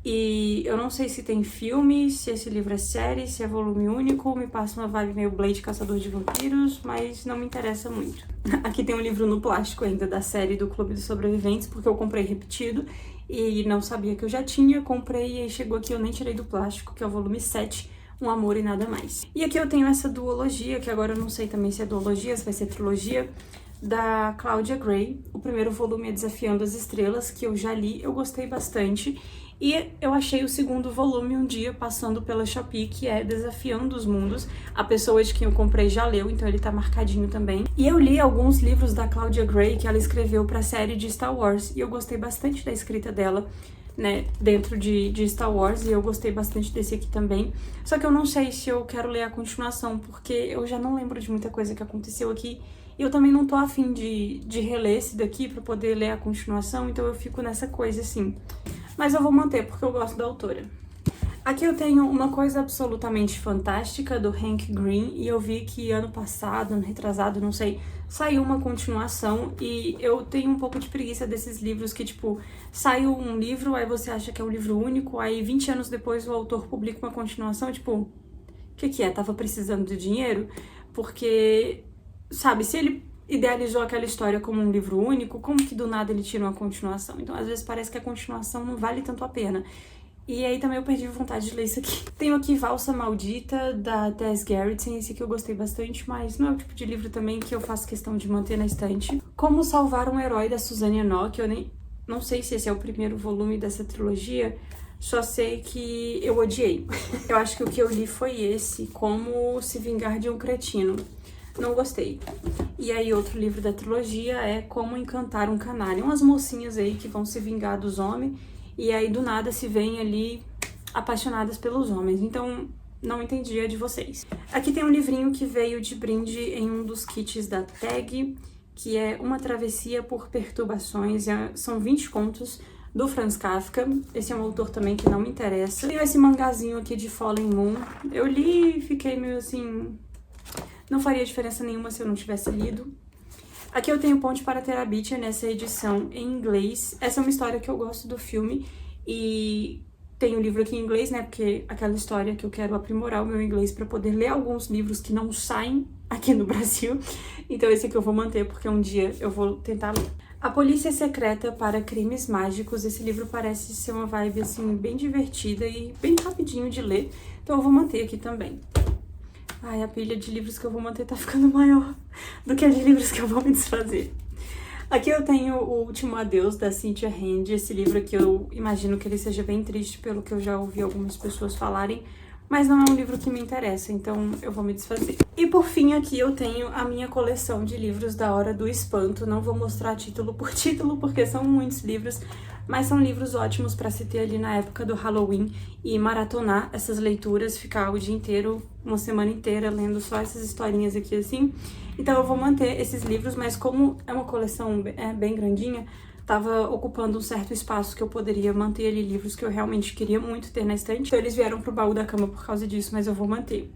E eu não sei se tem filme, se esse livro é série, se é volume único, me passa uma vibe meio Blade Caçador de Vampiros, mas não me interessa muito. Aqui tem um livro no plástico ainda da série do Clube dos Sobreviventes, porque eu comprei repetido e não sabia que eu já tinha, comprei e aí chegou aqui, eu nem tirei do plástico, que é o volume 7, Um Amor e Nada Mais. E aqui eu tenho essa duologia, que agora eu não sei também se é duologia, se vai ser trilogia, da Claudia Gray. O primeiro volume é Desafiando as Estrelas, que eu já li, eu gostei bastante. E eu achei o segundo volume um dia passando pela Shopee, que é Desafiando os Mundos. A pessoa de quem eu comprei já leu, então ele tá marcadinho também. E eu li alguns livros da Claudia Gray que ela escreveu pra série de Star Wars, e eu gostei bastante da escrita dela, né, dentro de Star Wars, e eu gostei bastante desse aqui também. Só que eu não sei se eu quero ler a continuação, porque eu já não lembro de muita coisa que aconteceu aqui. E eu também não tô afim de reler esse daqui pra poder ler a continuação, então eu fico nessa coisa assim. Mas eu vou manter, porque eu gosto da autora. Aqui eu tenho Uma Coisa Absolutamente Fantástica, do Hank Green, e eu vi que ano passado, ano retrasado, não sei, saiu uma continuação, e eu tenho um pouco de preguiça desses livros que, tipo, saiu um livro, aí você acha que é um livro único, aí 20 anos depois o autor publica uma continuação, tipo, o que é? Tava precisando de dinheiro? Porque, sabe, se ele idealizou aquela história como um livro único, como que do nada ele tira uma continuação? Então, às vezes parece que a continuação não vale tanto a pena. E aí também eu perdi vontade de ler isso aqui. Tenho aqui Valsa Maldita, da Tess Gerritsen. Esse aqui eu gostei bastante, mas não é o tipo de livro também que eu faço questão de manter na estante. Como Salvar um Herói, da Suzanne Enoch. Eu nem não sei se esse é o primeiro volume dessa trilogia, só sei que eu odiei. Eu acho que o que eu li foi esse, Como Se Vingar de um Cretino. Não gostei. E aí outro livro da trilogia é Como Encantar um Canário. Umas mocinhas aí que vão se vingar dos homens e aí do nada se veem ali apaixonadas pelos homens. Então não entendi a de vocês. Aqui tem um livrinho que veio de brinde em um dos kits da Tag, que é Uma Travessia por Perturbações. São 20 contos do Franz Kafka. Esse é um autor também que não me interessa. Tem esse mangazinho aqui de Fallen Moon. Eu li e fiquei meio assim... Não faria diferença nenhuma se eu não tivesse lido. Aqui eu tenho Ponte para Terabithia nessa edição em inglês. Essa é uma história que eu gosto do filme e tem o livro aqui em inglês, né? Porque aquela história que eu quero aprimorar o meu inglês para poder ler alguns livros que não saem aqui no Brasil. Então esse aqui eu vou manter porque um dia eu vou tentar ler. A Polícia Secreta para Crimes Mágicos. Esse livro parece ser uma vibe assim bem divertida e bem rapidinho de ler. Então eu vou manter aqui também. Ai, a pilha de livros que eu vou manter tá ficando maior do que a de livros que eu vou me desfazer. Aqui eu tenho O Último Adeus, da Cynthia Hand. Esse livro aqui eu imagino que ele seja bem triste, pelo que eu já ouvi algumas pessoas falarem, mas não é um livro que me interessa, então eu vou me desfazer. E por fim aqui eu tenho a minha coleção de livros da Hora do Espanto. Não vou mostrar título por título, porque são muitos livros, mas são livros ótimos para se ter ali na época do Halloween e maratonar essas leituras, ficar o dia inteiro, uma semana inteira, lendo só essas historinhas aqui assim. Então eu vou manter esses livros, mas como é uma coleção bem grandinha, tava ocupando um certo espaço que eu poderia manter ali livros que eu realmente queria muito ter na estante. Então eles vieram pro baú da cama por causa disso, mas eu vou manter.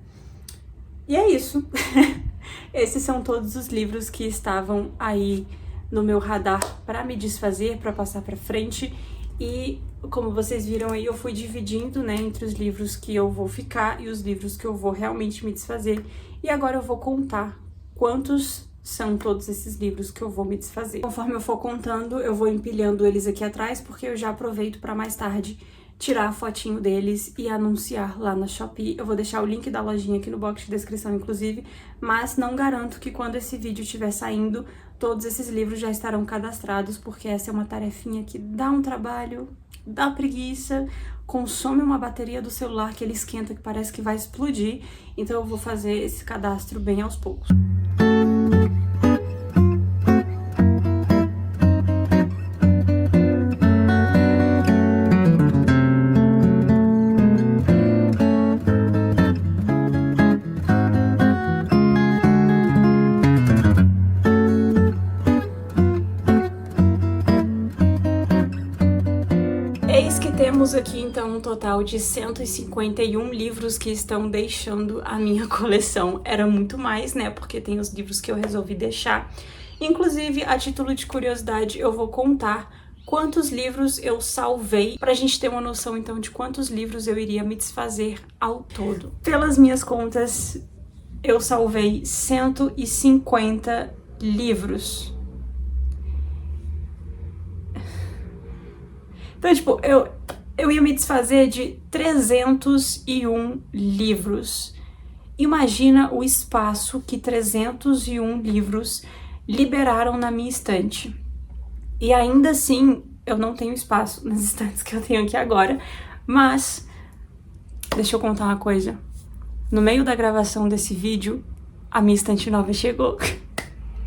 E é isso. Esses são todos os livros que estavam aí no meu radar para me desfazer, para passar para frente. E como vocês viram aí, eu fui dividindo, né, entre os livros que eu vou ficar e os livros que eu vou realmente me desfazer. E agora eu vou contar quantos são todos esses livros que eu vou me desfazer. Conforme eu for contando, eu vou empilhando eles aqui atrás, porque eu já aproveito para mais tarde tirar a fotinho deles e anunciar lá na Shopee. Eu vou deixar o link da lojinha aqui no box de descrição, inclusive, mas não garanto que quando esse vídeo estiver saindo, todos esses livros já estarão cadastrados, porque essa é uma tarefinha que dá um trabalho, dá preguiça, consome uma bateria do celular que ele esquenta, que parece que vai explodir. Então eu vou fazer esse cadastro bem aos poucos. Temos aqui então um total de 151 livros que estão deixando a minha coleção. Era muito mais, né? Porque tem os livros que eu resolvi deixar. Inclusive, a título de curiosidade, eu vou contar quantos livros eu salvei, pra gente ter uma noção então de quantos livros eu iria me desfazer ao todo. Pelas minhas contas, eu salvei 150 livros. Então, tipo, eu ia me desfazer de 301 livros. Imagina o espaço que 301 livros liberaram na minha estante. E ainda assim, eu não tenho espaço nas estantes que eu tenho aqui agora, mas deixa eu contar uma coisa. No meio da gravação desse vídeo, a minha estante nova chegou.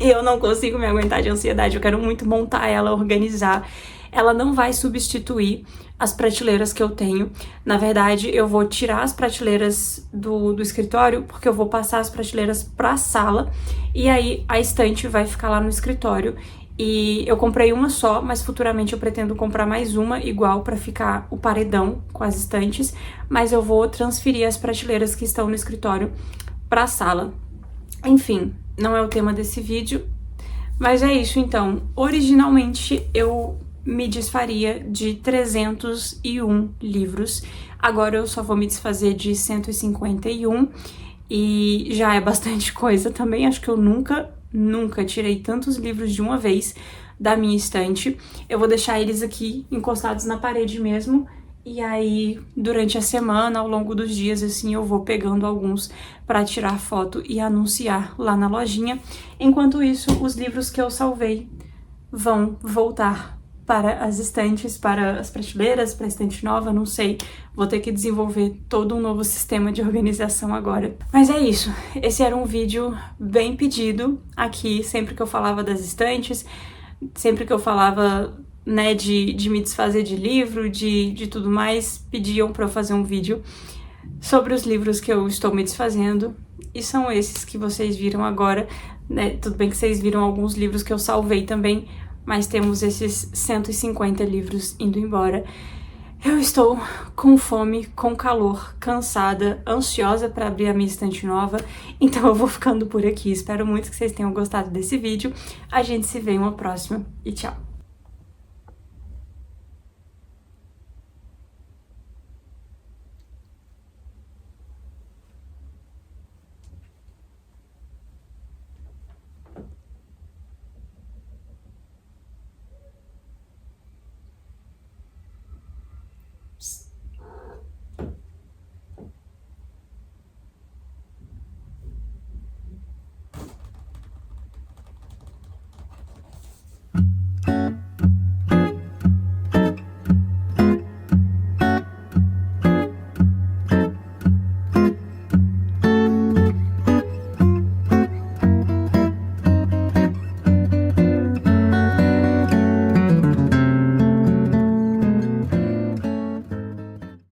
E eu não consigo me aguentar de ansiedade, eu quero muito montar ela, organizar. Ela não vai substituir as prateleiras que eu tenho. Na verdade, eu vou tirar as prateleiras do escritório, porque eu vou passar as prateleiras pra sala, e aí a estante vai ficar lá no escritório. E eu comprei uma só, mas futuramente eu pretendo comprar mais uma igual pra ficar o paredão com as estantes, mas eu vou transferir as prateleiras que estão no escritório pra sala. Enfim, não é o tema desse vídeo, mas é isso então. Originalmente eu me desfaria de 301 livros, agora eu só vou me desfazer de 151 e já é bastante coisa também. Acho que eu nunca tirei tantos livros de uma vez da minha estante. Eu vou deixar eles aqui encostados na parede mesmo, e aí durante a semana, ao longo dos dias, assim, eu vou pegando alguns para tirar foto e anunciar lá na lojinha. Enquanto isso, os livros que eu salvei vão voltar para as estantes, para as prateleiras, para a estante nova, não sei. Vou ter que desenvolver todo um novo sistema de organização agora. Mas é isso. Esse era um vídeo bem pedido aqui, sempre que eu falava das estantes, sempre que eu falava, né, de me desfazer de livro, de tudo mais, pediam para eu fazer um vídeo sobre os livros que eu estou me desfazendo. E são esses que vocês viram agora, né? Tudo bem que vocês viram alguns livros que eu salvei também, mas temos esses 150 livros indo embora. Eu estou com fome, com calor, cansada, ansiosa para abrir a minha estante nova, então eu vou ficando por aqui. Espero muito que vocês tenham gostado desse vídeo. A gente se vê em uma próxima e tchau!